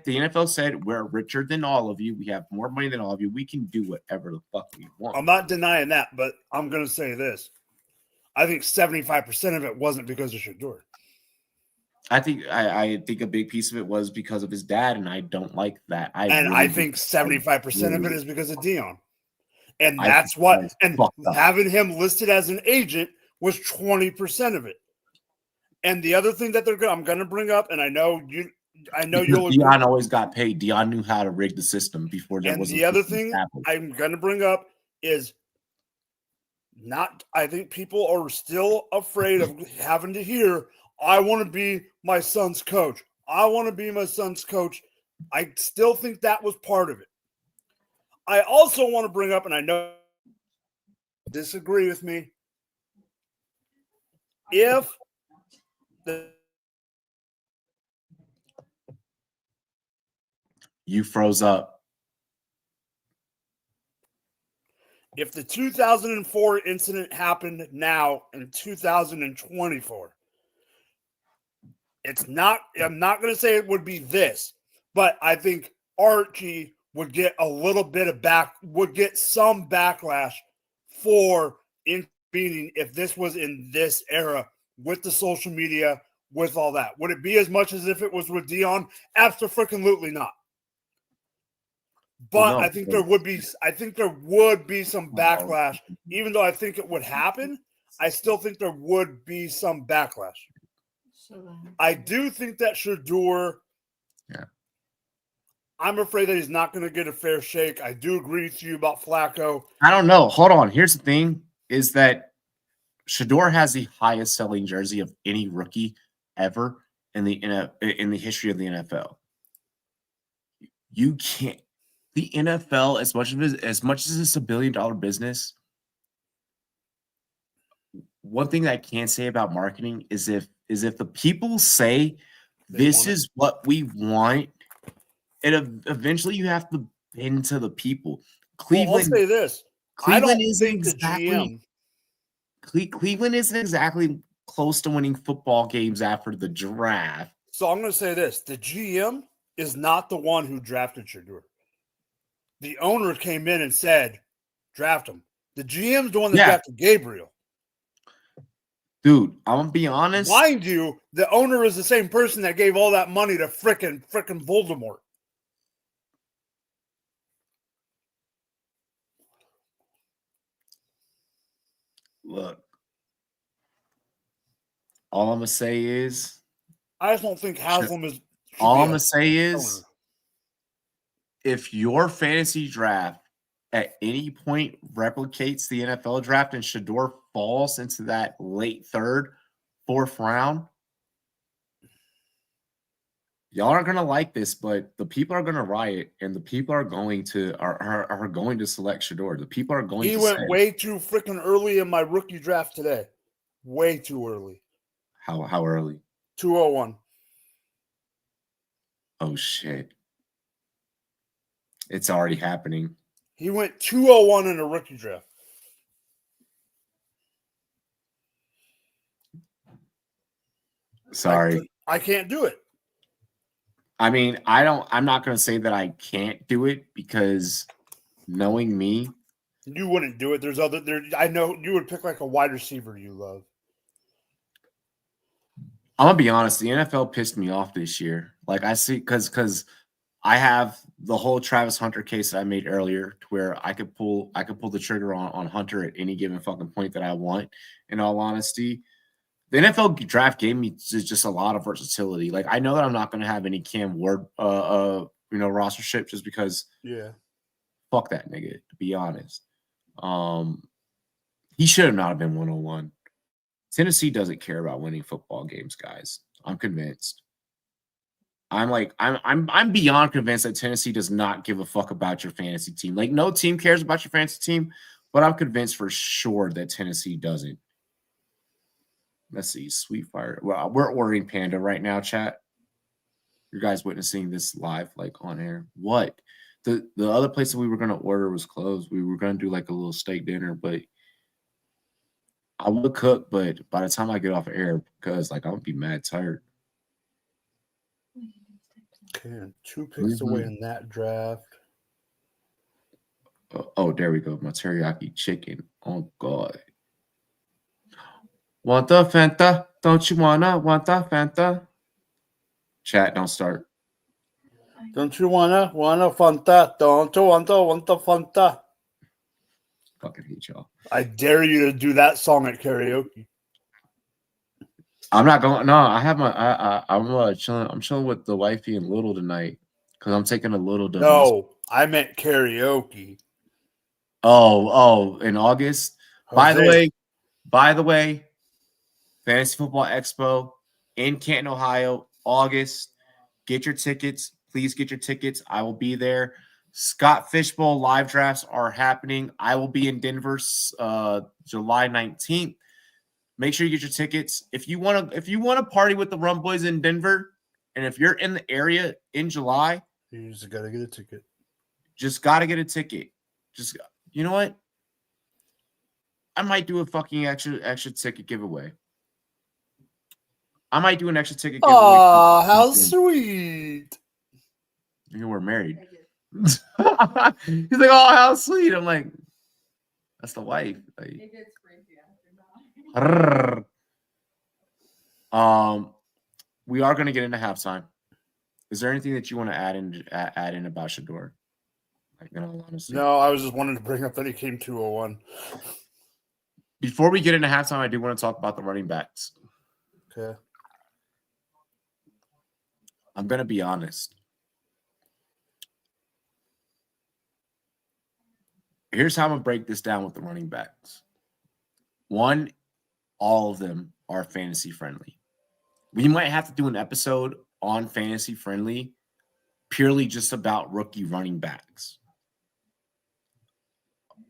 The NFL said we're richer than all of you. We have more money than all of you. We can do whatever the fuck we want. I'm not denying that, but I'm going to say this. I think 75% of it wasn't because of Shedeur. I think a big piece of it was because of his dad, and I don't like that. I think 75% of it is because of Dion. And that's what – and having him listed as an agent was 20% of it. And the other thing that I'm going to bring up, and I know you'll – Dion always got paid. Dion knew how to rig the system before there was – And the other thing I'm going to bring up is I think people are still afraid of having to hear – I want to be my son's coach. I want to be my son's coach. I still think that was part of it. I also want to bring up, and I know you disagree with me, if you froze up. If the 2004 incident happened now in 2024, I'm not going to say it would be this, but I think Archie would get would get some backlash for intervening if this was in this era with the social media, with all that. Would it be as much as if it was with Dion? Absolutely not. But I think there would be some backlash. Even though I think it would happen, I still think there would be some backlash. I do think that Shedeur, I'm afraid that he's not going to get a fair shake. I do agree with you about Flacco. I don't know. Hold on. Here's the thing. is that Shador has the highest selling jersey of any rookie ever in the history of the NFL. You can't. The NFL, as much as it's $1 billion business, one thing that I can't say about marketing is if the people say this is what we want, and eventually you have to bend to the people. Cleveland. Well, I'll say this: Cleveland isn't exactly. Cleveland isn't exactly close to winning football games after the draft. So I'm going to say this: the GM is not the one who drafted Shador. The owner came in and said, "Draft him." The GM's the one that drafted Gabriel. Dude, I'm gonna be honest. Mind you, the owner is the same person that gave all that money to frickin' Voldemort. Look, all I'm gonna say is, I just don't think Haslam is. All I'm gonna say is, if your fantasy draft at any point replicates the NFL draft and Shador falls into that late third, fourth round, y'all aren't gonna like this, but the people are gonna riot, and the people are going to select Shador. The people are going. He went way too freaking early in my rookie draft today. Way too early. How early? 201. Oh shit! It's already happening. He went 201 in a rookie draft. Sorry. I can't do it. I mean, I'm not going to say that I can't do it because knowing me. You wouldn't do it. I know you would pick like a wide receiver you love. I'm going to be honest. The NFL pissed me off this year. Like I see, because I have the whole Travis Hunter case that I made earlier to where I could pull the trigger on Hunter at any given fucking point that I want, in all honesty. The NFL draft gave me just a lot of versatility. Like I know that I'm not going to have any Cam Ward, rostership just because. Yeah. Fuck that nigga. To be honest, he should have not been 101. Tennessee doesn't care about winning football games, guys. I'm convinced. I'm beyond convinced that Tennessee does not give a fuck about your fantasy team. Like no team cares about your fantasy team, but I'm convinced for sure that Tennessee doesn't. Let's see, Sweet Fire. Well, we're ordering Panda right now, chat. You guys witnessing this live, like on air. What? The other place that we were gonna order was closed. We were gonna do like a little steak dinner, but I would cook, but by the time I get off air, because like I'm gonna be mad tired. Okay, 2 picks away in that draft. Oh, there we go. My teriyaki chicken. Oh God. Want the Fanta? Don't you want the Fanta? Chat, don't start. Don't you wanna Fanta? Don't you want the Fanta? Fucking hate y'all. I dare you to do that song at karaoke. I'm not going. No, I have my. I'm chilling. I'm chilling with the wifey and Little tonight because I'm taking a Little. No, I meant karaoke. Oh, in August. By the way, Fantasy Football Expo in Canton, Ohio, August. Get your tickets. Please get your tickets. I will be there. Scott Fishbowl live drafts are happening. I will be in Denver July 19th. Make sure you get your tickets. If you want to party with the Rumboyz in Denver, and if you're in the area in July, you just gotta get a ticket. Just gotta get a ticket. Just you know what? I might do a fucking extra ticket giveaway. I might do an extra ticket giveaway. Oh, how sweet! We're married. He's like, oh, how sweet. I'm like, that's the wife. Like, it gets crazy after that. We are going to get into halftime. Is there anything that you want to add in about Shador? Like, in all honesty? No, I was just wanting to bring up that he came 201. Before we get into halftime, I do want to talk about the running backs. Okay. I'm going to be honest. Here's how I'm going to break this down with the running backs. One, all of them are fantasy friendly. We might have to do an episode on fantasy friendly purely just about rookie running backs.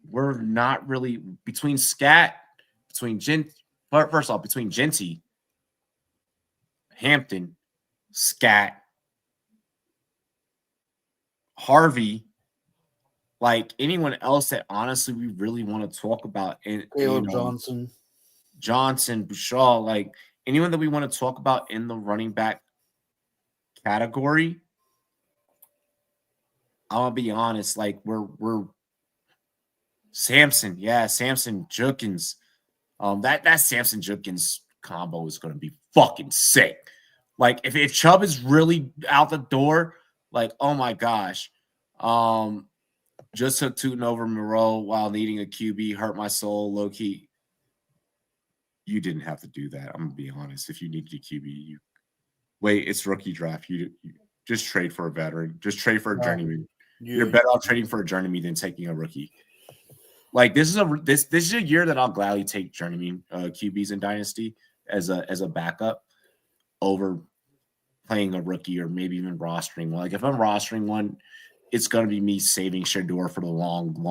We're not really between Genty, Hampton, Scat, Harvey, like anyone else that honestly we really want to talk about. And Caleb Johnson, Bouchard, like anyone that we want to talk about in the running back category. I'll be honest, like we're Samson, Jukins. That Samson Jukins combo is gonna be fucking sick. Like if Chubb is really out the door, like oh my gosh. Just took Tootin over Moreau while needing a QB, hurt my soul, low key. You didn't have to do that. I'm gonna be honest. If you needed a QB, it's rookie draft. You just trade for a veteran, just trade for a journeyman. You're better off trading for a journeyman than taking a rookie. Like this is a year that I'll gladly take journeyman QBs in Dynasty as a backup over playing a rookie or maybe even rostering one. Like if I'm rostering one, it's going to be me saving Shador for the long. I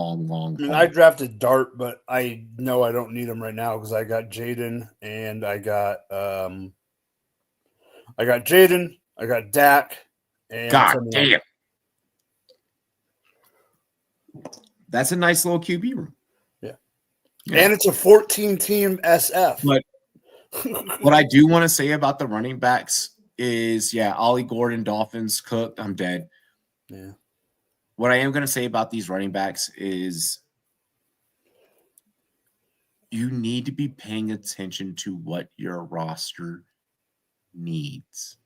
mean, I drafted Dart, but I know I don't need him right now because I got Jaden and I got Dak. And God damn. That's a nice little QB room. Yeah. And it's a 14-team SF. But what I do want to say about the running backs is, Ollie Gordon, Dolphins, cooked. I'm dead. Yeah. What I am going to say about these running backs is you need to be paying attention to what your roster needs.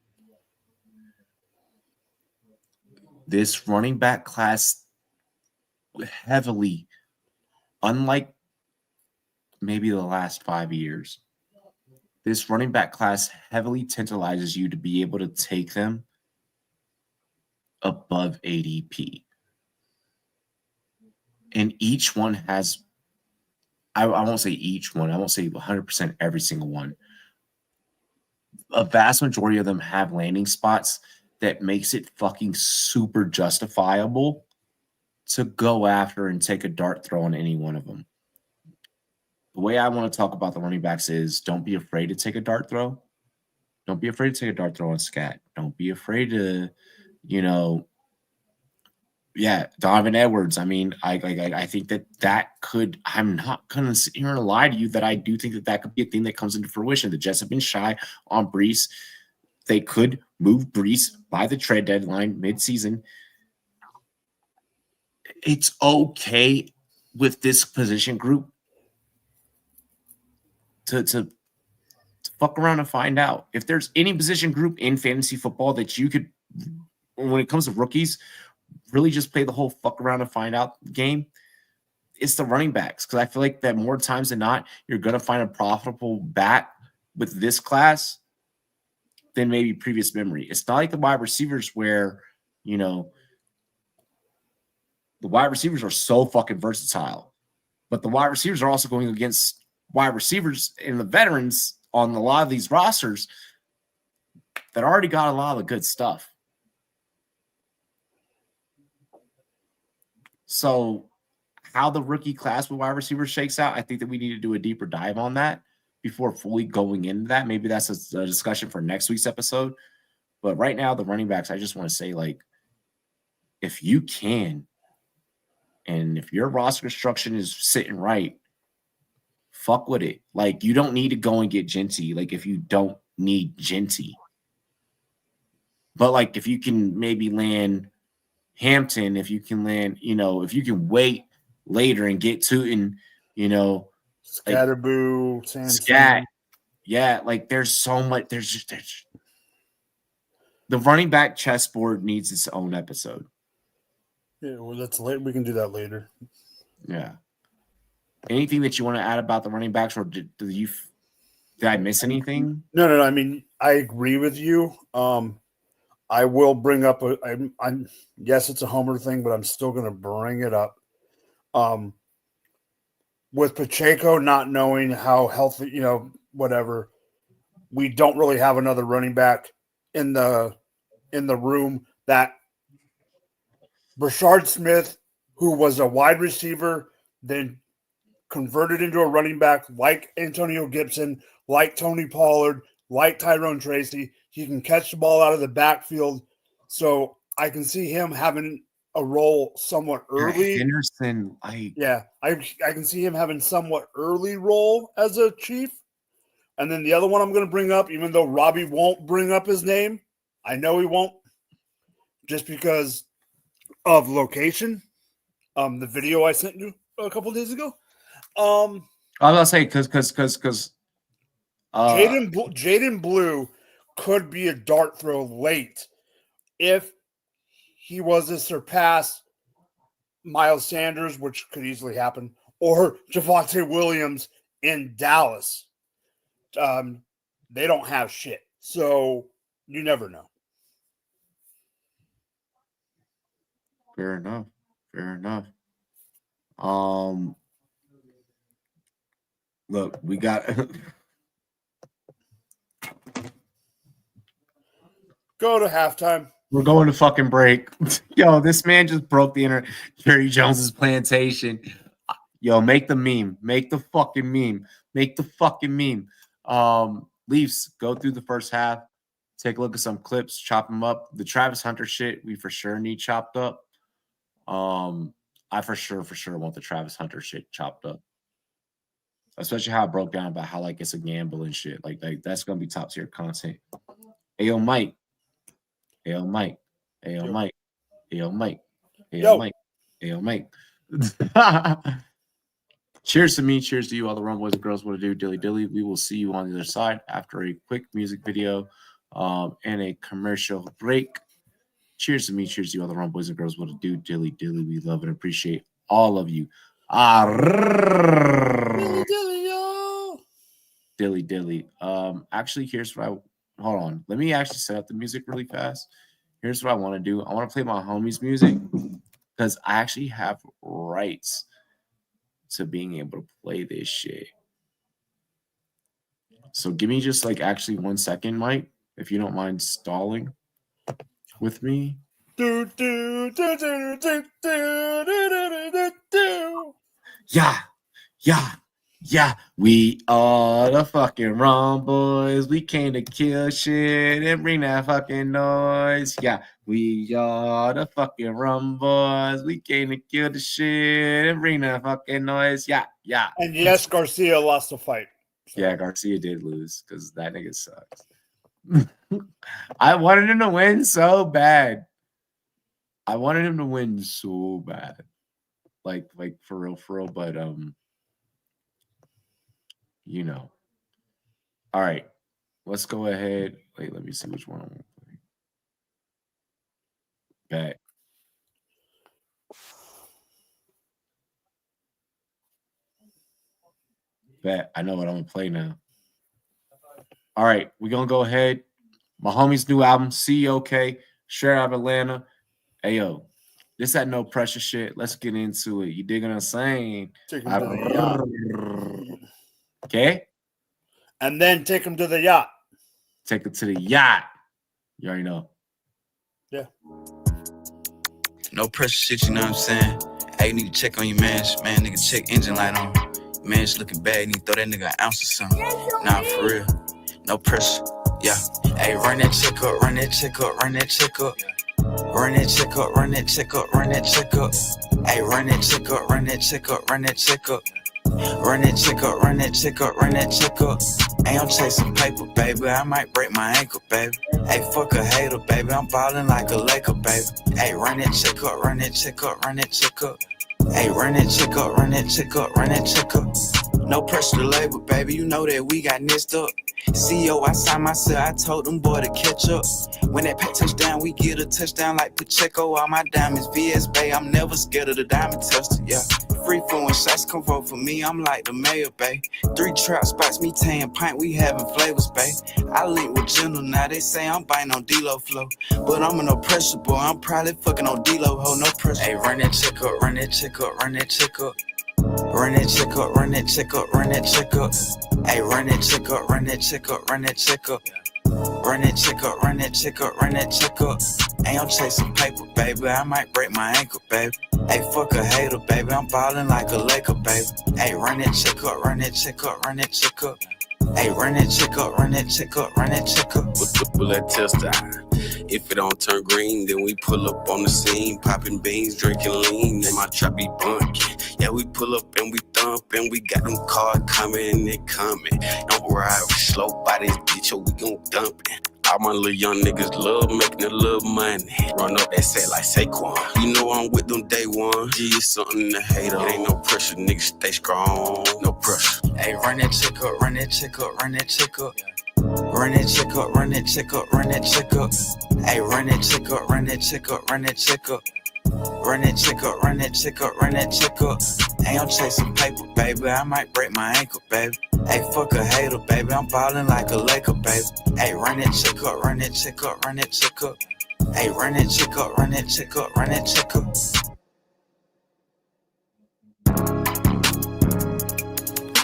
This running back class heavily, unlike maybe the last 5 years, this running back class heavily tantalizes you to be able to take them above ADP. And each one has, I won't say each one, I won't say 100% every single one. A vast majority of them have landing spots that makes it fucking super justifiable to go after and take a dart throw on any one of them. The way I want to talk about the running backs is don't be afraid to take a dart throw. Don't be afraid to take a dart throw on Scat. Don't be afraid to, Donovan Edwards. I mean, I think that could, I'm not going to sit here and lie to you that I do think that could be a thing that comes into fruition. The Jets have been shy on Brees. They could move Brees by the trade deadline midseason. It's okay with this position group to fuck around and find out. If there's any position group in fantasy football that you could, when it comes to rookies, really just play the whole fuck around and find out game, it's the running backs. Because I feel like that more times than not, you're going to find a profitable back with this class than maybe previous memory. It's not like the wide receivers where, the wide receivers are so fucking versatile. But the wide receivers are also going against wide receivers and the veterans on a lot of these rosters that already got a lot of the good stuff. So how the rookie class with wide receivers shakes out, I think that we need to do a deeper dive on that before fully going into that. Maybe that's a discussion for next week's episode. But right now, the running backs, I just want to say, if you can, and if your roster construction is sitting right, fuck with it. You don't need to go and get Genty. If you don't need Genty. But, if you can maybe land Hampton, if you can land, if you can wait later and get Tootin, Scatterboo, Scat. Yeah, there's so much. There's the running back chessboard needs its own episode. Yeah, well, that's late. We can do that later. Yeah. Anything that you want to add about the running backs, or did I miss anything? No. I mean, I agree with you. I will bring up yes, it's a homer thing, but I'm still going to bring it up. with Pacheco not knowing how healthy, whatever, we don't really have another running back in the room. That Brashard Smith, who was a wide receiver, then converted into a running back like Antonio Gibson, like Tony Pollard, like Tyrone Tracy. He can catch the ball out of the backfield. So I can see him having a role somewhat early. Henderson, I can see him having somewhat early role as a Chief. And then the other one I'm going to bring up, even though Robbie won't bring up his name, I know he won't, just because of location. The video I sent you a couple days ago. I was going to say because Jaden Blue could be a dart throw late if he was to surpass Miles Sanders, which could easily happen, or Javonte Williams in Dallas. They don't have shit, so you never know. Fair enough. Look, we got go to halftime. We're going to fucking break. Yo, this man just broke the internet. Jerry Jones's plantation. Yo, make the meme. Make the fucking meme. Leafs, go through the first half. Take a look at some clips. Chop them up. The Travis Hunter shit, we for sure need chopped up. I for sure want the Travis Hunter shit chopped up. Especially how it broke down about how, like, it's a gamble and shit. Like that's going to be top tier content. Ayo, Mike. Cheers to me. Cheers to you, all the Rumboyz and girls. What to do, dilly dilly. We will see you on the other side after a quick music video and a commercial break. Cheers to me. Cheers to you, all the Rumboyz and girls. What to do, dilly dilly. We love and appreciate all of you. Dilly dilly. Actually, here's what hold on. Let me actually set up the music really fast. Here's what I want to do. I want to play my homie's music because I actually have rights to being able to play this shit. So give me just like actually 1 second, Mike, if you don't mind stalling with me. Yeah, we are the fucking Rumboyz. We came to kill shit and bring that fucking noise. Yeah, we are the fucking Rumboyz. We came to kill the shit and bring that fucking noise. Yeah. And yes, Garcia lost the fight. So. Yeah, Garcia did lose because that nigga sucks. I wanted him to win so bad. Like for real, but you know. All right. Let's go ahead. Wait, let me see which one I want to play. Bet. I know what I'm going to play now. All right. We're going to go ahead. My homie's new album, COK, straight out of Atlanta. Hey, yo. This that no pressure shit. Let's get into it. You dig what I'm saying? Okay. And then take him to the yacht. Take it to the yacht. You already know. Yeah. No pressure shit, you know what I'm saying? Hey, you need to check on your man. Man, nigga, check engine light on. Man's looking bad. You need to throw that nigga an ounce or something. Nah, for real. No pressure. Yeah. Hey, run that check up. Run that check up. Hey, run that check up. Run that check up. Hey, run that check up. Hey, I'm chasing paper, baby. I might break my ankle, baby. Hey, fuck a hater, baby. I'm ballin' like a Laker, baby. Hey, run that check up. Hey, run that check up. No pressure to label, baby. You know that we got messed up. CEO, I signed myself. I told them boy to catch up. When that pack touchdown, we get a touchdown like Pacheco. All my diamonds, VS Bay. I'm never scared of the diamond tester, yeah. Free flowing shots come vote for me. I'm like the mayor, babe. 3 trap spots, me tan pint. We having flavors, babe. I link with General now. They say I'm biting on D-Lo flow, but I'm in no pressure, boy. I'm probably fucking on D-Lo ho. No pressure. Hey, run that check up. Run that check up, run that check up, run that check up. Hey, run that check up, run that check up, run that check up. Run that check up, run that check up, run that check up. Ain't I'm chasing paper, baby. I might break my ankle, baby. Hey, fuck a hater, baby. I'm ballin' like a Laker, baby. Hey, run that check up, run that check up, run that check up. Hey, run that check up, run that check up, run that check up. Pull that test out. If it don't turn green, then we pull up on the scene, popping beans, drinking lean, and my trap be bunking. Yeah, we pull up and we thump, and we got them cars coming and they coming. Don't ride slow by this bitch, or we gon' dump it. All my little young niggas love making a little money. Run up that set like Saquon. You know I'm with them day one. G is something to hate on. It ain't no pressure, niggas stay strong. No pressure. Hey, run that check up, run that check up, run that check up. Run that check up, run that check up, run that check up. Hey, run that check up, run that check up, run that check up. Run that check up, run that check up, run that check up. Hey, I'm chasing paper, baby. I might break my ankle, baby. Hey, fuck a hater, baby. I'm ballin' like a Laker, baby. Hey, run that check up, run that check up, run that check up. Hey, run that check up, run that check up, run that check up.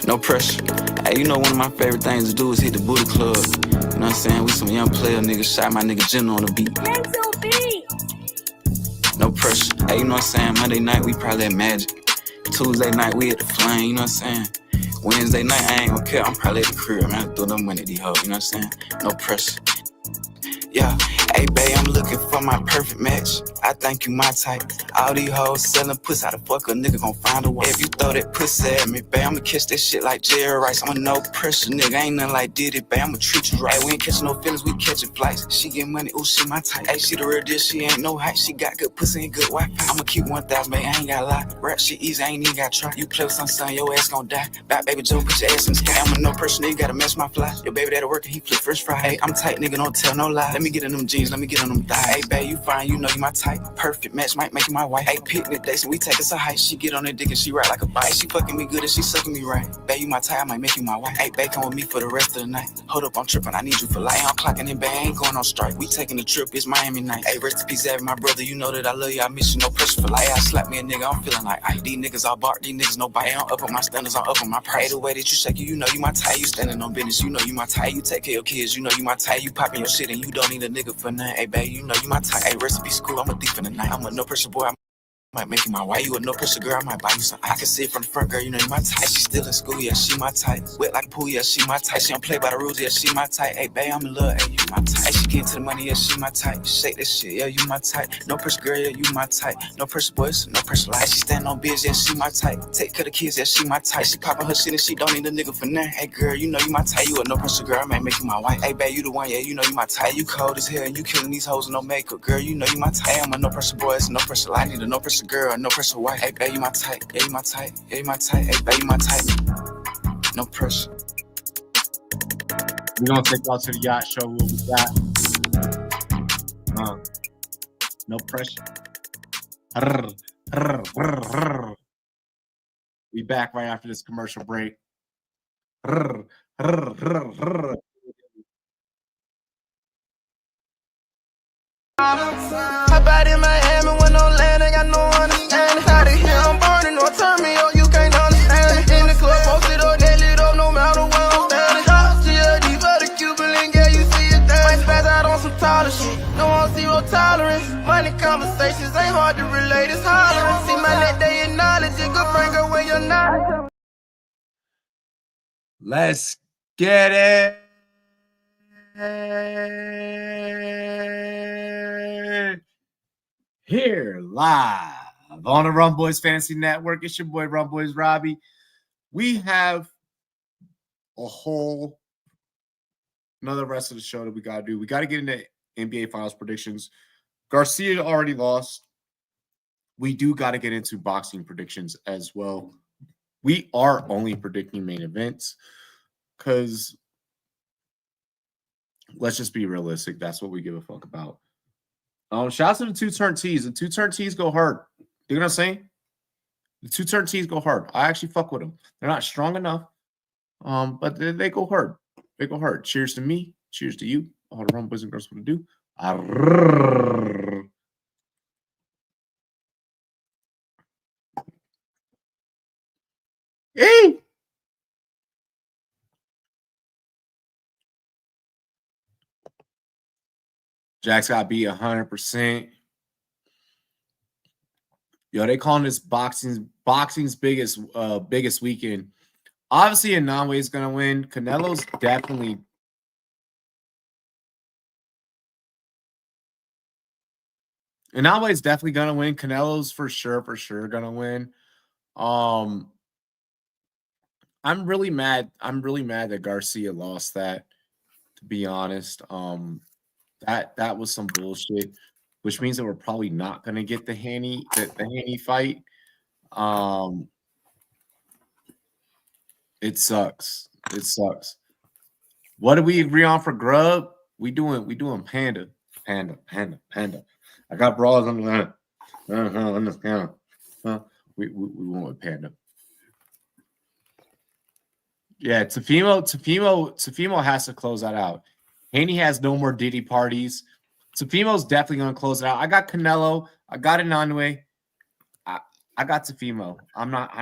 No pressure. Hey, you know one of my favorite things to do is hit the booty club. You know what I'm saying? We some young player niggas, shot my nigga Jenna on the beat. No pressure. Hey, you know what I'm saying? Monday night we probably at Magic. Tuesday night we at the Flame, you know what I'm saying? Wednesday night I ain't gon' care, I'm probably at the crib, man. I throw them money at these hoes, you know what I'm saying? No pressure. Yeah, hey babe, I'm looking for my perfect match. I think you my type. All these hoes selling pussy, how the fuck a nigga gon' find a way? If you throw that pussy at me, babe, I'ma catch that shit like Jerry Rice. I'm a no pressure nigga, ain't nothing like Diddy, babe, I'ma treat you right. Hey, we ain't catching no feelings, we catching flights. She get money, ooh, she my type. Hey, she the real deal, she ain't no hype. She got good pussy and good Wi-Fi. I'ma keep 1,000, babe, I ain't gotta lie. Rap shit easy, I ain't even gotta try. You play with some son, your ass gon' die. Bye, baby Joe, put your ass in the sky. I'm a no pressure nigga, gotta match my fly. Your baby that'll work and he flip first fry. Hey, I'm tight nigga, don't tell no lie. Let me get in them jeans, let me get on them thighs. Hey, babe, you fine, you know you my type. Perfect match, might make you my wife. Hey, picnic days and we take us a hike. She get on that dick and she ride like a bike. She fucking me good and she sucking me right. Babe, you my type, I might make you my wife. Hey, babe, come with me for the rest of the night. Hold up, I'm tripping, I need you for life. I'm clocking in, babe, I ain't going on strike. We taking a trip, it's Miami night. Hey, rest in peace, Abby, my brother, you know that I love you, I miss you, no pressure for life. I slap me a nigga, I'm feeling like, these niggas all bark, these niggas no bite. I'm up on my standards, I'm up on my pride. The way that you shake it, you know you my type. You standing on business, you know you my type. You take care of your kids, you know you my type. You popping your shit and you don't need a nigga for nothing. Hey, babe, you know you my type. Hey, recipe school, I'm a thief in the night. I'm a no pressure boy, I might make you my wife. You a no pressure girl, I might buy you some. I can see it from the front, girl, you know you my type. She still in school, yeah, she my type. Wet like a pool, yeah, she my type. She don't play by the rules, yeah, she my type. Hey, babe, I'm in love, hey, you my type. Hey, she get to the money, yeah, she my type. Shake that shit, yeah, you my type. No pressure girl, yeah, you my type. No pressure boys, no pressure life. She stand on biz, yeah, she my type. Take care of the kids, yeah, she my type. She popping her shit and she don't need a nigga for nothing. Hey, girl, you know you my type. You a no pressure girl, I might make you my wife. Hey, babe, you the one, yeah, you know you my type. You cold as hell and you killing these hoes with no makeup. Girl, you know you my type. Hey, I'm a no pressure boy, it's no pressure life. I need a no pressure girl, no pressure wife. Hey, babe, you my type. Yeah, you my type. Yeah, you my type. Hey, babe, you my type. No pressure. We're gonna take y'all to the yacht show. What we got? No pressure. We back right after this commercial break. Hop out in Miami when no land, ain't got no understanding. Out of here, I'm burning, don't turn me on, you can't understand it. In the club, posted up, they lit up, no matter where I'm standing. Drop GLD for the Cuban link, yeah, you see it there. Might spaz out on some taller shit, no on zero tolerance. Money conversations ain't hard to relate, it's hollering. See my neck, they acknowledge it, good bring away your knowledge. Let's get it. Here live on the Rumboyz Fantasy Network. It's your boy Rumboyz Robbie. We have a whole another rest of the show that we gotta do. We gotta get into NBA Finals predictions. Garcia already lost. We do gotta get into boxing predictions as well. We are only predicting main events because let's just be realistic. That's what we give a fuck about. Shout out to the two-turn tees. The two-turn tees go hard. You know what I'm saying? The two-turn tees go hard. I actually fuck with them. They're not strong enough, but they go hard. They go hard. Cheers to me. Cheers to you. All the Rumboyz and girls want to do. Hey. Jack's got to be 100%. Yo, they calling this boxing's biggest weekend. Obviously, Inoue is gonna win. Canelo's definitely. Inoue is definitely gonna win. Canelo's for sure gonna win. I'm really mad. I'm really mad that Garcia lost that. To be honest, that was some bullshit. Which means that we're probably not gonna get the Haney fight. It sucks. It sucks. What do we agree on for grub? We doing panda. I got brawls on the we went with panda. Yeah, Tefimo has to close that out. Haney has no more Diddy parties. Tefimo's definitely gonna close it out. I got Canelo. I got Inoue. I got Tefimo. I'm not.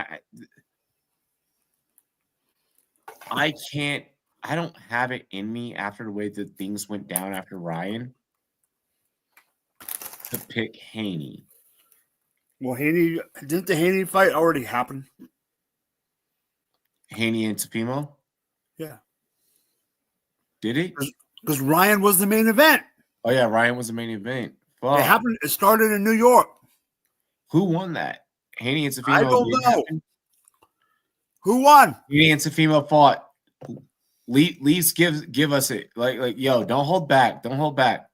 I can't. I don't have it in me after the way that things went down after Ryan to pick Haney. Well, didn't the Haney fight already happen? Haney and Tefimo? Yeah. Did it? Because Ryan was the main event. Oh yeah, Ryan was the main event. Fuck. It happened. It started in New York. Who won that? Haney and Tefimo. I don't know. Happen? Who won? Haney and Tefimo fought. Least give us it. Like yo, don't hold back. Don't hold back.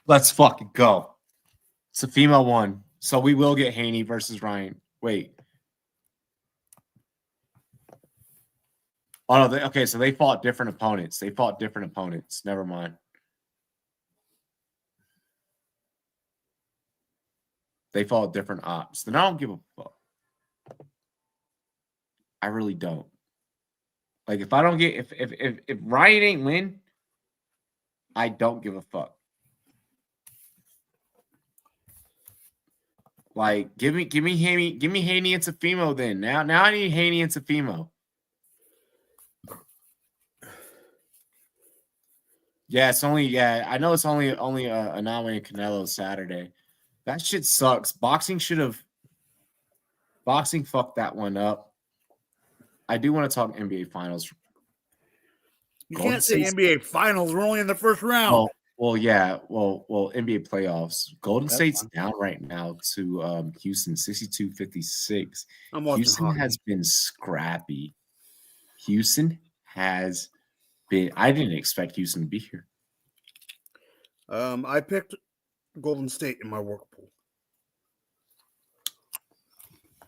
Let's fucking go. Tefimo won. So we will get Haney versus Ryan. Wait. Oh no, okay, so they fought different opponents. Never mind. They fought different ops. Then I don't give a fuck. I really don't. Like if I don't get if Ryan ain't win, I don't give a fuck. Like give me Haney and Tefimo then. Now I need Haney and Tefimo. Yeah, it's only I know it's only Inoue and Canelo Saturday. That shit sucks. Boxing fucked that one up. I do want to talk NBA Finals. You can't say NBA Finals. We're only in the first round. Well, NBA playoffs. Golden State's down right now to Houston, 62-56. Houston has been scrappy. I didn't expect Houston to be here. I picked Golden State in my work pool.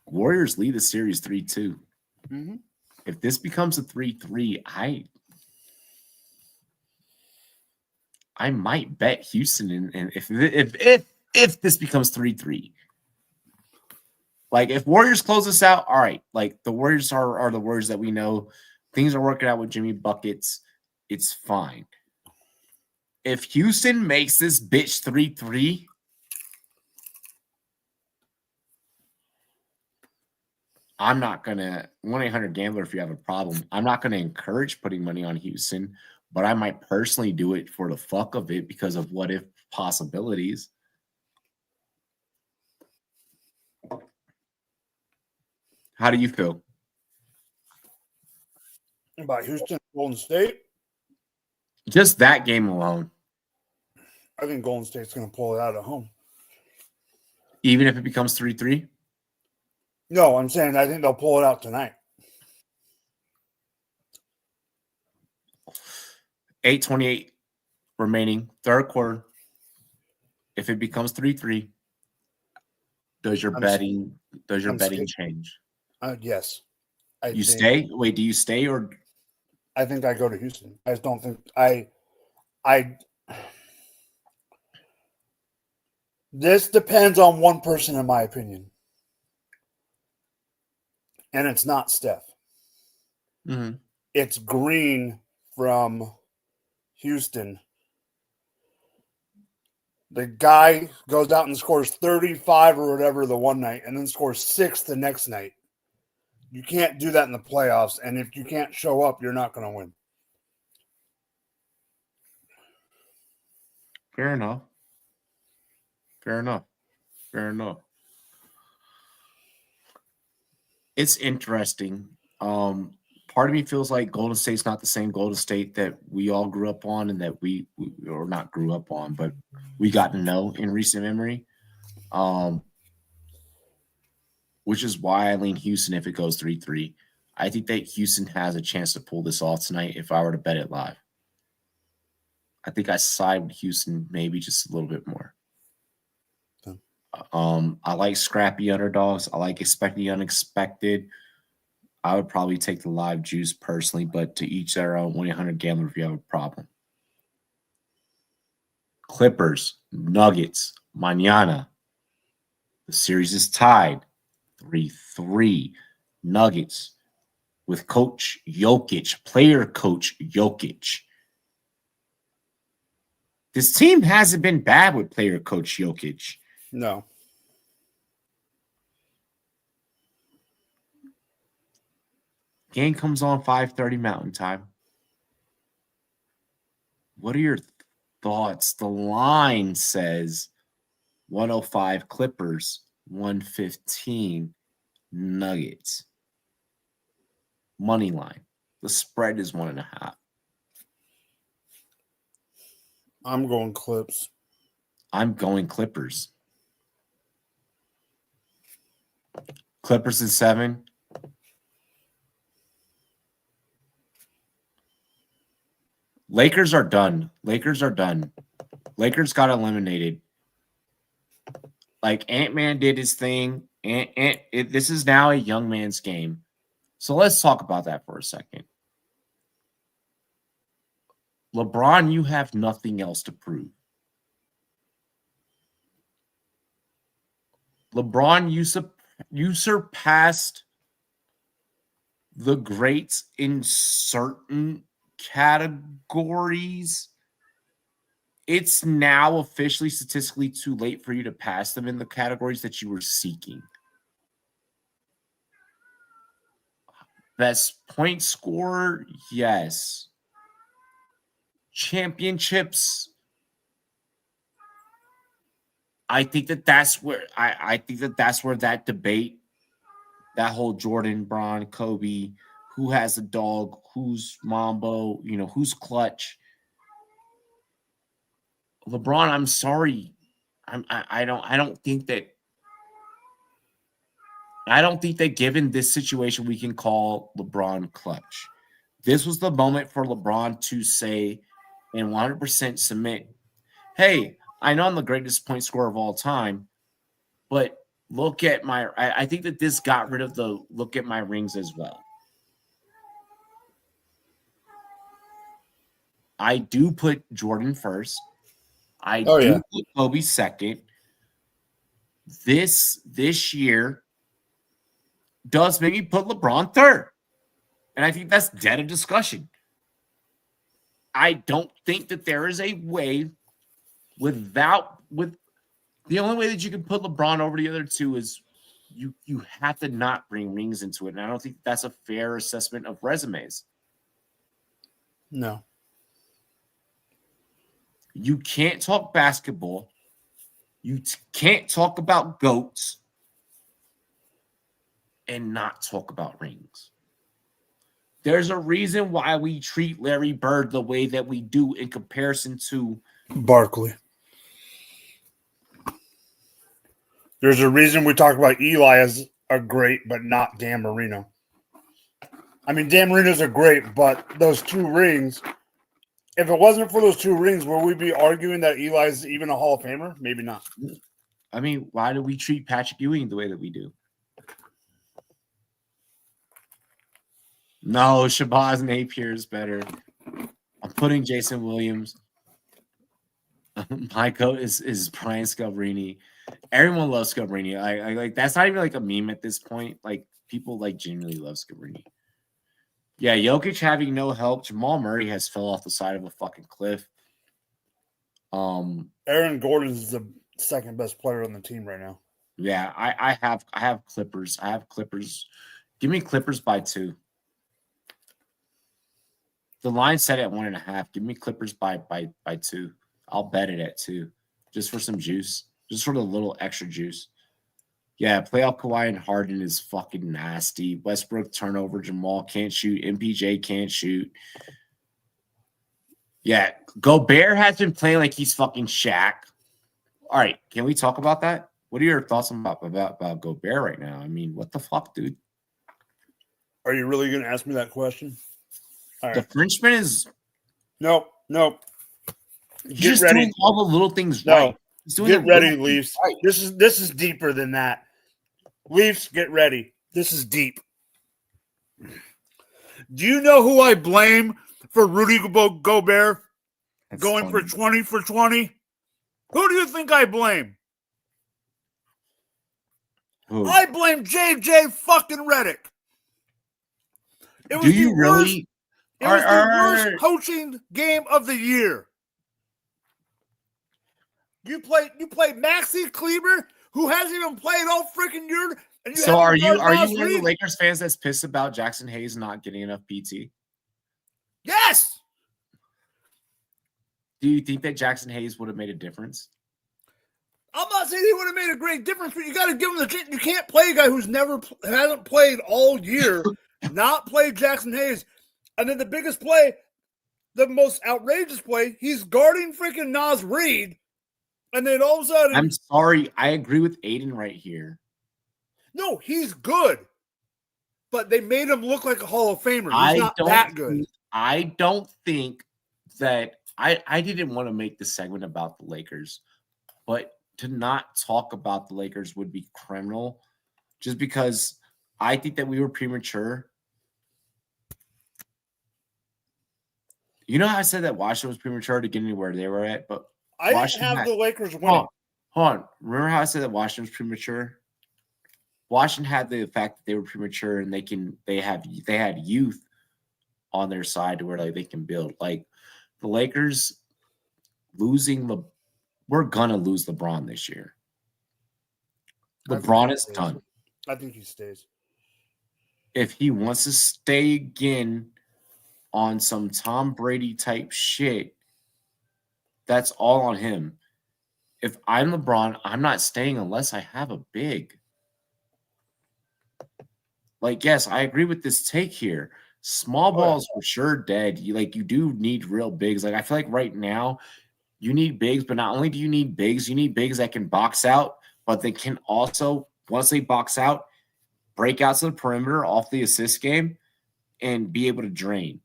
Warriors lead the series 3-2. Mm-hmm. If this becomes a 3-3, I might bet Houston, and if this becomes 3-3, like if Warriors close this out, all right. Like the Warriors are the Warriors that we know. Things are working out with Jimmy Buckets. It's fine. If Houston makes this bitch 3-3, I'm not gonna 1-800-GAMBLER if you have a problem. I'm not gonna encourage putting money on Houston, but I might personally do it for the fuck of it because of what if possibilities. How do you feel about Houston, Golden State? Just that game alone. I think Golden State's going to pull it out at home. Even if it becomes 3-3? No, I'm saying I think they'll pull it out tonight. 8:28 remaining, third quarter. If it becomes 3-3, does your betting change? Yes. You stay? Wait, do you stay or? I think I go to Houston. I just don't think This depends on one person, in my opinion. And it's not Steph. Mm-hmm. It's Green from Houston. The guy goes out and scores 35 or whatever the one night and then scores 6 the next night. You can't do that in the playoffs, and if you can't show up, you're not going to win. Fair enough. It's interesting. Part of me feels like Golden State's not the same Golden State that we all grew up on and that we or not grew up on, but we got to know in recent memory. Which is why I lean Houston if it goes 3-3. I think that Houston has a chance to pull this off tonight if I were to bet it live. I think I side with Houston maybe just a little bit more. I like scrappy underdogs. I like expecting the unexpected. I would probably take the live juice personally, but to each their own. 1-800-GAMBLER if you have a problem. Clippers, Nuggets, mañana. The series is tied 3-3. Nuggets with Coach Jokic, player Coach Jokic. This team hasn't been bad with player Coach Jokic. No. Game comes on 5:30 Mountain Time. What are your thoughts? The line says 105 Clippers, 115 Nuggets. Money line. The spread is 1.5. I'm going Clips. I'm going Clippers. Clippers in 7. Lakers are done. Lakers got eliminated. Like Ant-Man did his thing. This is now a young man's game. So let's talk about that for a second. LeBron, you have nothing else to prove. LeBron, you surpassed the greats in certain categories. It's now officially statistically too late for you to pass them in the categories that you were seeking. Best point scorer, yes. Championships, I think that's where that debate, that whole Jordan, Bron, Kobe, who has a dog, who's Mambo, who's clutch. LeBron, I'm sorry. I don't think that given this situation we can call LeBron clutch. This was the moment for LeBron to say and 100% submit, hey, I know I'm the greatest point scorer of all time, but look at I think that this got rid of the look at my rings as well. I do put Jordan first. I do put Kobe second. This year does make me put LeBron third. And I think that's dead of discussion. I don't think that there is a way with the only way that you can put LeBron over the other two is you have to not bring rings into it. And I don't think that's a fair assessment of resumes. No. You can't talk basketball. You can't talk about GOATs and not talk about rings. There's a reason why we treat Larry Bird the way that we do in comparison to Barkley. There's a reason we talk about Eli as a great, but not Dan Marino. I mean, Dan Marino's a great, but those 2 rings, if it wasn't for those 2 rings, would we be arguing that Eli's even a Hall of Famer? Maybe not. I mean, why do we treat Patrick Ewing the way that we do? No, Shabazz Napier is better. I'm putting Jason Williams. My goat is Brian Scalabrine. Everyone loves Scalabrine. I like that's not even like a meme at this point. Like people like genuinely love Scalabrine. Yeah, Jokic having no help. Jamal Murray has fell off the side of a fucking cliff. Aaron Gordon is the second best player on the team right now. Yeah, I have Clippers. I have Clippers. Give me Clippers by 2. The line set at 1.5. Give me Clippers by 2. I'll bet it at 2, just for some juice, just for the little extra juice. Yeah, playoff Kawhi and Harden is fucking nasty. Westbrook turnover. Jamal can't shoot. MPJ can't shoot. Yeah, Gobert has been playing like he's fucking Shaq. All right, can we talk about that? What are your thoughts about Gobert right now? I mean, what the fuck, dude? Are you really going to ask me that question? All right. The Frenchman is nope. He's ready. doing all the little things No. right. He's doing Get ready, right. Leafs. This is deeper than that. Leafs, get ready. This is deep. Do you know who I blame for Rudy Gobert going for 20 for 20? Who do you think I blame? Who? I blame JJ fucking Redick. It was Do you really? It was the worst coaching game of the year. You played Maxi Kleber, who hasn't even played all freaking year. And So are you one of the Lakers fans that's pissed about Jackson Hayes not getting enough PT? Yes. Do you think that Jackson Hayes would have made a difference? I'm not saying he would have made a great difference, but you got to give him the chance. You can't play a guy who's hasn't played all year, not play Jackson Hayes. And then the biggest play, the most outrageous play, he's guarding freaking Naz Reid. And then all of a sudden, I'm sorry. I agree with Aiden right here. No, he's good. But they made him look like a Hall of Famer. He's not that good. I don't think that I didn't want to make the segment about the Lakers, but to not talk about the Lakers would be criminal just because I think that we were premature. You know how I said that Washington was premature to get anywhere they were at, but I didn't have the Lakers winning. Hold on. Remember how I said that Washington was premature? Washington had the fact that they were premature and they had youth on their side to where like they can build. Like the Lakers we're gonna lose LeBron this year. LeBron is done. I think he stays. If he wants to stay again on some Tom Brady type shit, that's all on him. If I'm LeBron, I'm not staying unless I have a big. Like, yes, I agree with this take here. Small balls for sure dead. You do need real bigs. Like, I feel like right now you need bigs, but not only do you need bigs that can box out, but they can also, once they box out, break out to the perimeter off the assist game and be able to drain.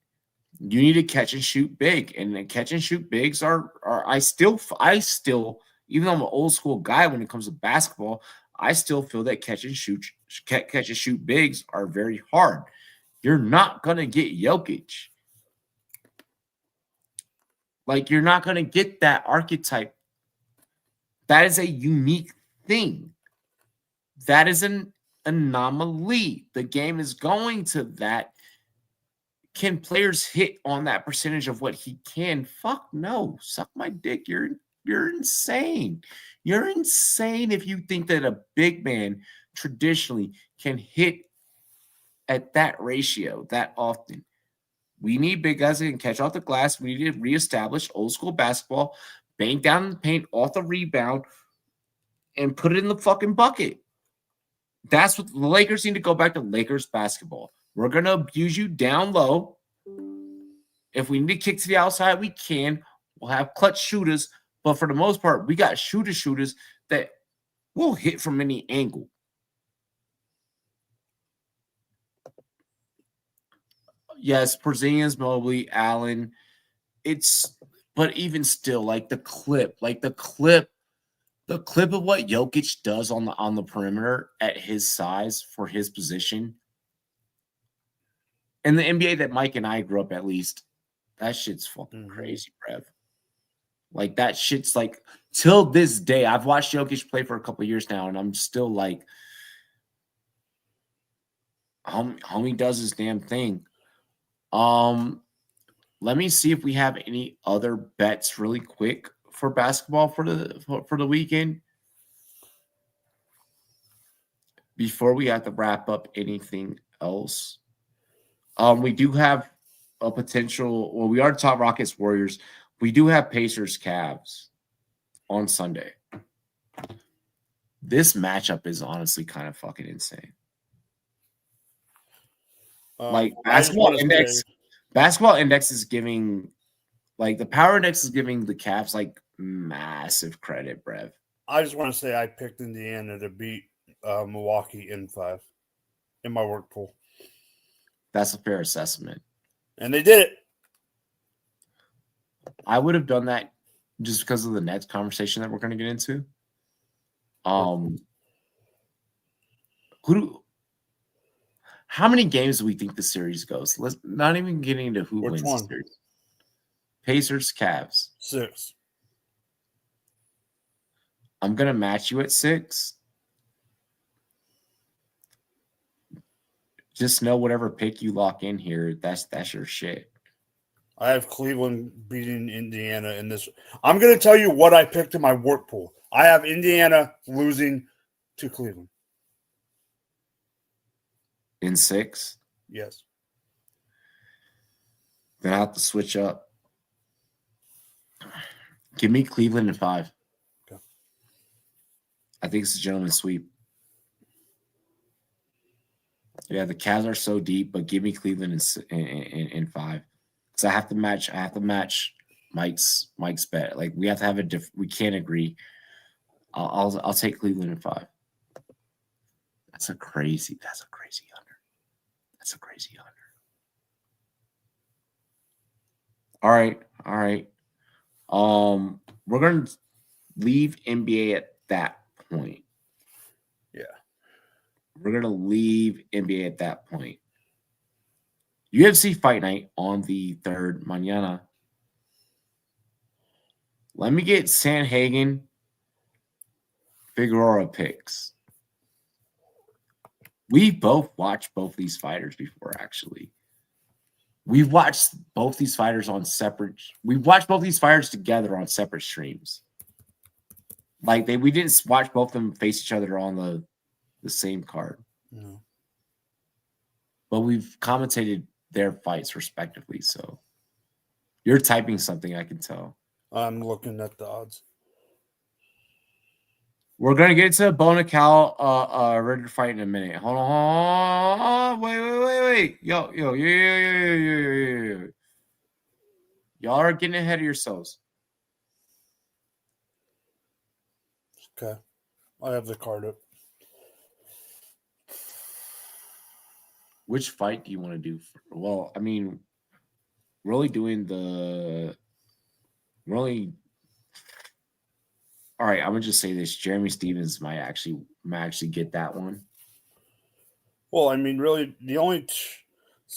You need to catch and shoot big, and the catch and shoot bigs are I still, even though I'm an old school guy when it comes to basketball, I still feel that catch and shoot bigs are very hard. You're not gonna get Jokic. Like, you're not gonna get that archetype. That is a unique thing. That is an anomaly. The game is going to that. Can players hit on that percentage of what he can? Fuck no. Suck my dick. You're insane. You're insane if you think that a big man traditionally can hit at that ratio that often. We need big guys that can catch off the glass. We need to reestablish old school basketball, bang down in the paint off the rebound, and put it in the fucking bucket. That's what the Lakers need to go back to Lakers basketball. We're going to abuse you down low. If we need to kick to the outside, we can. We'll have clutch shooters. But for the most part, we got shooters that will hit from any angle. Yes, Porzingis, Mobley, Allen. But even still, like the clip of what Jokic does on the perimeter at his size for his position. In the NBA that Mike and I grew up, at least, that shit's fucking crazy, Brev. Like, that shit's like, till this day, I've watched Jokic play for a couple of years now, and I'm still like, homie does his damn thing. Let me see if we have any other bets really quick for basketball for the weekend. Before we have to wrap up anything else, we do have a potential. Well, we already talked Rockets Warriors. We do have Pacers Cavs on Sunday. This matchup is honestly kind of fucking insane. Like basketball index is giving, like the power index is giving the Cavs like massive credit, Brev. I just want to say I picked Indiana to beat Milwaukee in 5 in my work pool. That's a fair assessment. And they did it. I would have done that just because of the next conversation that we're going to get into. How many games do we think the series goes? Let's not even getting into who wins the series. Pacers, Cavs. 6. I'm going to match you at 6. Just know whatever pick you lock in here, that's your shit. I have Cleveland beating Indiana in this. I'm going to tell you what I picked in my work pool. I have Indiana losing to Cleveland. In 6? Yes. Then I have to switch up. Give me Cleveland in 5. Okay. I think it's a gentleman's sweep. Yeah, the Cavs are so deep, but give me Cleveland in 5. Because I have to match Mike's bet. Like we have to have we can't agree. I'll take Cleveland in 5. That's a crazy under. That's a crazy under. All right. We're gonna leave NBA at that point. Yeah. We're gonna leave NBA at that point. UFC Fight Night on the 3rd, mañana. Let me get Sanhagen, Figueroa picks. We both watched both these fighters before, actually. We've watched both these fighters on separate. We watched both these fighters together on separate streams. Like we didn't watch both of them face each other on the same card. No. But we've commentated their fights respectively. So you're typing something, I can tell. I'm looking at the odds. We're gonna get to Bonacal ready to fight in a minute. Hold on. Wait. Yo. Y'all are getting ahead of yourselves. Okay. I have the card up. Which fight do you want to do? Well, I mean, we're only doing all right, I'm gonna just say this: Jeremy Stevens might actually get that one. Well, I mean, really, the only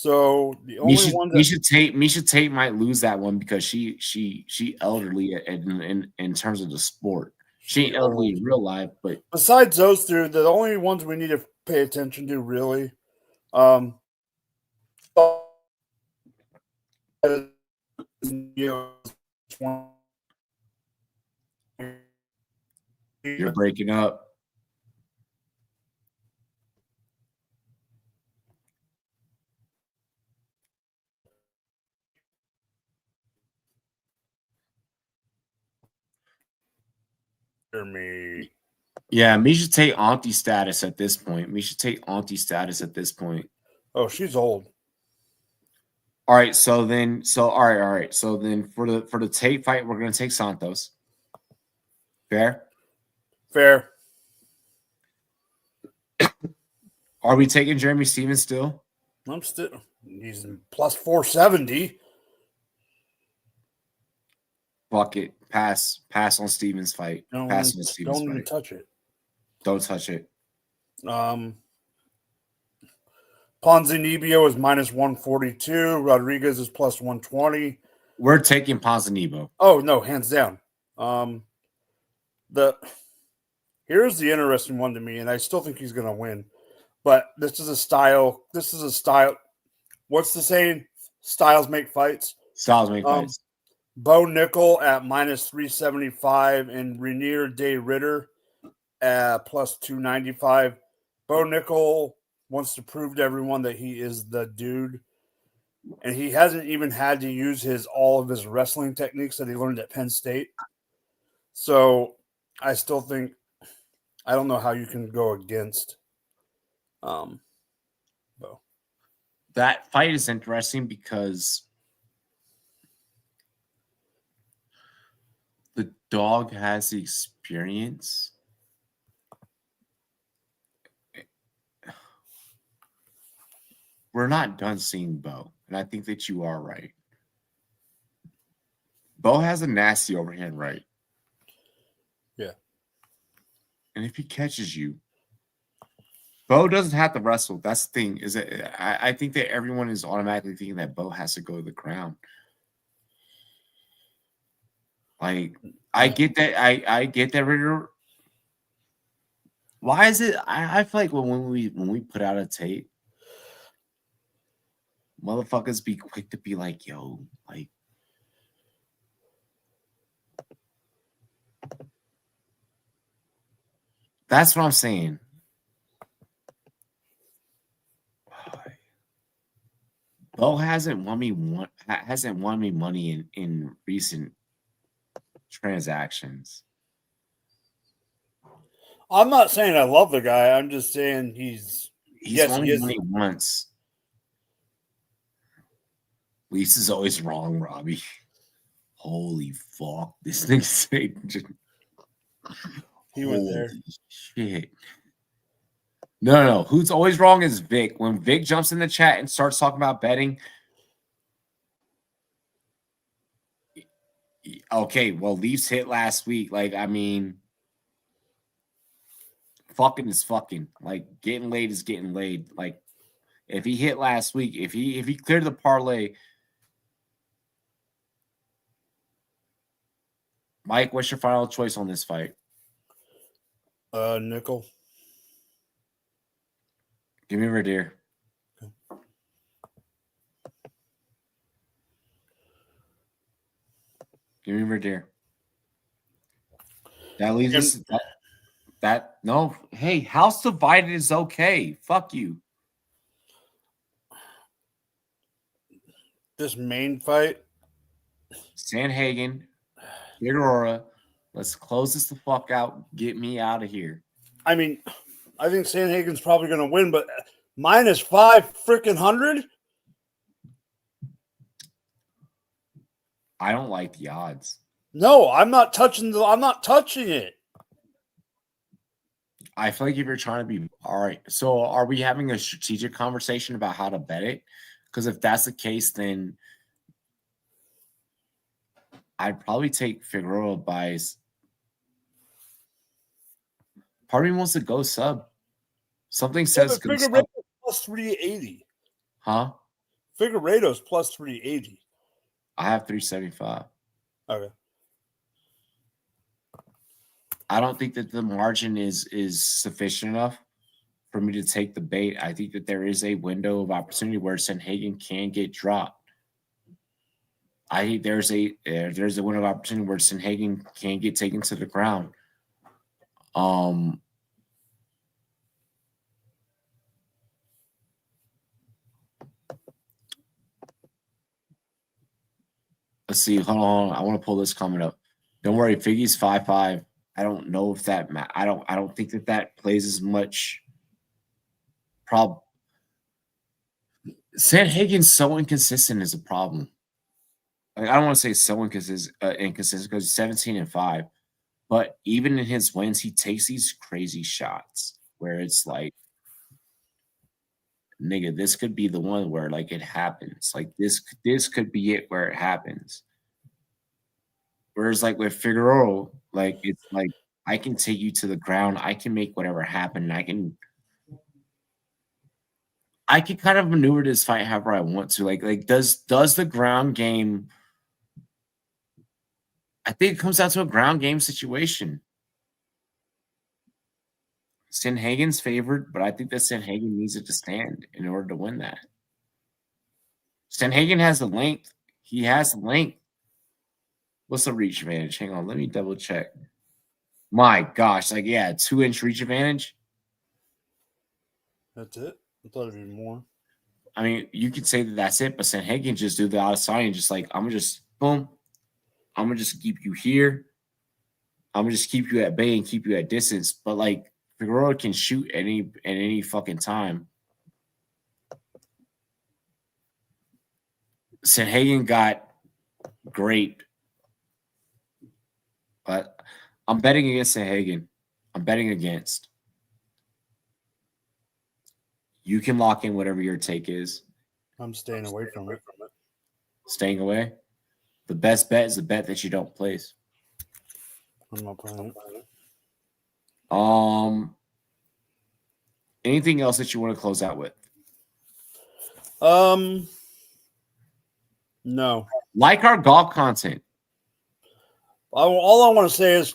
one that Misha Tate might lose that one because she elderly in terms of the sport. She ain't elderly in real life, but besides those two, the only ones we need to pay attention to really, you're breaking up. Me. Yeah, Misha Tate auntie status at this point. Oh, she's old. All right, so then for the Tate fight, we're gonna take Santos. Fair. Are we taking Jeremy Stevens still? He's plus 470. Fuck it. Pass on Stevens' fight. Don't even touch it. Don't touch it. Ponzinibbio is minus 142. Rodriguez is plus 120. We're taking Ponzinibbio. Oh, no, hands down. Here's the interesting one to me, and I still think he's going to win. But this is a style. What's the saying? Styles make fights. Bo Nickel at minus 375 and Rainier Day Ritter at plus 295. Bo Nickel wants to prove to everyone that he is the dude. And he hasn't even had to use all of his wrestling techniques that he learned at Penn State. So I still think, I don't know how you can go against Bo. That fight is interesting because the dog has the experience. We're not done seeing Bo, and I think that you are right. Bo has a nasty overhand right. Yeah. And if he catches you, Bo doesn't have to wrestle. That's the thing. Is that I think that everyone is automatically thinking that Bo has to go to the ground. Like, I get that. I get that. Ritter. Why is it? I feel like when we put out a tape, motherfuckers be quick to be like, yo, like, that's what I'm saying. Bo hasn't won me money in recent transactions. I'm not saying I love the guy. I'm just saying he's won me money once. Lisa's always wrong, Robbie. Holy fuck. This thing said he went there. Shit. No. Who's always wrong is Vic. When Vic jumps in the chat and starts talking about betting, okay, well, Leafs hit last week. Like, I mean, fucking is fucking. Like, getting laid is getting laid. Like, if he hit last week, if he cleared the parlay, Mike, what's your final choice on this fight? Nickel. Give me Rainier. Give me Rainier. That leaves us that no. Hey, house divided is okay. Fuck you. This main fight, Sanhagen, Figueroa. Let's close this the fuck out. Get me out of here. I mean, I think Sanhagen's probably going to win, but minus 500. I don't like the odds. No, I'm not touching it. I feel like if you're trying to be all right, so are we having a strategic conversation about how to bet it? Because if that's the case, then I'd probably take Figueroa buys. Part of me wants to go sub. Something says go sub. Plus 380. Huh? Figueiredo's plus 380. I have 375. Okay. I don't think that the margin is sufficient enough for me to take the bait. I think that there is a window of opportunity where Sanhagen can get dropped. I think there's a window of opportunity where Sanhagen can get taken to the ground. Let's see. Hold on. I want to pull this comment up. Don't worry. Figgy's 5'5". I don't know if that. I don't think that plays as much. Problem. Sanhagen's so inconsistent is a problem. Like, I don't want to say so inconsistent because he's 17-5, but even in his wins, he takes these crazy shots where it's like, nigga, this could be the one where like it happens. Like this could be it where it happens. Whereas like with Figueroa, like it's like I can take you to the ground, I can make whatever happen, I can kind of maneuver this fight however I want to. Like does the ground game? I think it comes down to a ground game situation. Sanhagen's favored, but I think that Sanhagen needs it to stand in order to win that. Sanhagen has the length. He has the length. What's the reach advantage? Hang on, let me double check. My gosh, like, yeah, 2-inch reach advantage. That's it? I thought it'd be more. I mean, you could say that that's it, but Sanhagen just do the outside and just like, I'm going to just, boom. I'm going to just keep you here. I'm going to just keep you at bay and keep you at distance. But, like, Figueroa can shoot at any fucking time. Sanhagen got great. But I'm betting against Sanhagen. I'm betting against. You can lock in whatever your take is. I'm staying away from it. Staying away? The best bet is the bet that you don't place. I'm not playing it. Anything else that you want to close out with? No. Like our golf content. All I want to say is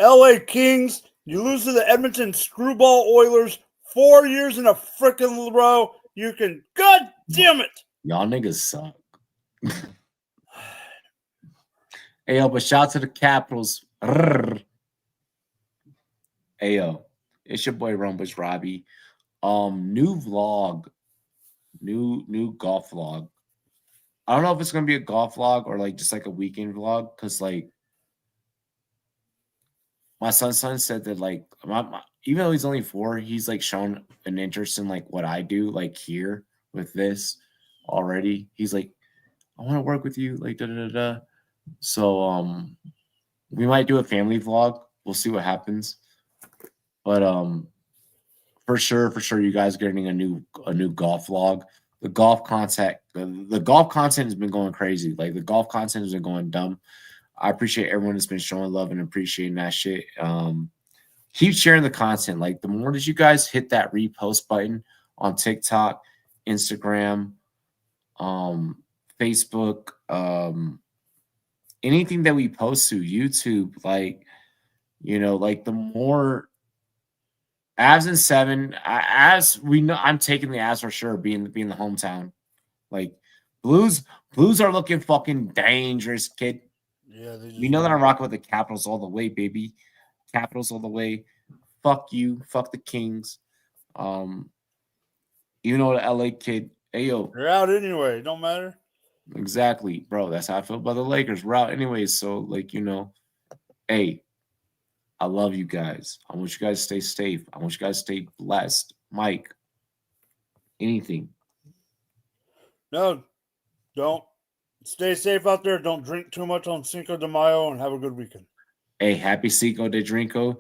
LA Kings, you lose to the Edmonton Screwball Oilers 4 years in a freaking row. You can, God damn it. Y'all niggas suck. Hey, yo, but shout out to the Capitals. Hey, yo, it's your boy Rumboyz Robbie. New vlog, new golf vlog. I don't know if it's gonna be a golf vlog or like just like a weekend vlog, because like my son said that like even though he's only 4, he's like shown an interest in like what I do like here with this already. He's like, I want to work with you, like da da da da. So we might do a family vlog. We'll see what happens. But for sure, you guys are getting a new golf vlog. The golf content, the golf content has been going crazy. Like the golf content has been going dumb. I appreciate everyone that's been showing love and appreciating that shit. Keep sharing the content. Like the more that you guys hit that repost button on TikTok, Instagram, Facebook, anything that we post to YouTube, like, you know, like the more Avs in 7, as we know, I'm taking the Avs for sure, being the hometown. Like Blues are looking fucking dangerous, kid. Yeah, we know that I'm rocking with the Capitals all the way, baby. Capitals all the way. Fuck you. Fuck the Kings. Even though the LA kid, hey yo, you're out anyway. It don't matter. Exactly, bro. That's how I feel about the Lakers. We're out anyways. So, like, you know, hey, I love you guys. I want you guys to stay safe. I want you guys to stay blessed. Mike, anything? No, don't. Stay safe out there. Don't drink too much on Cinco de Mayo and have a good weekend. Hey, happy Cinco de Drinko.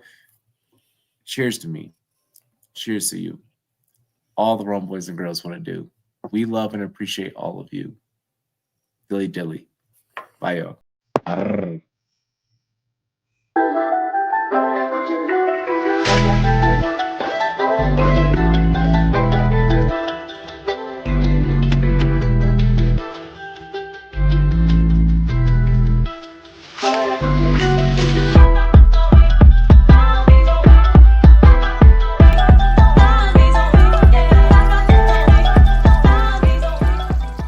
Cheers to me. Cheers to you. All the Rum boys and girls want to do. We love and appreciate all of you. Dilly dilly. Bye, y'all.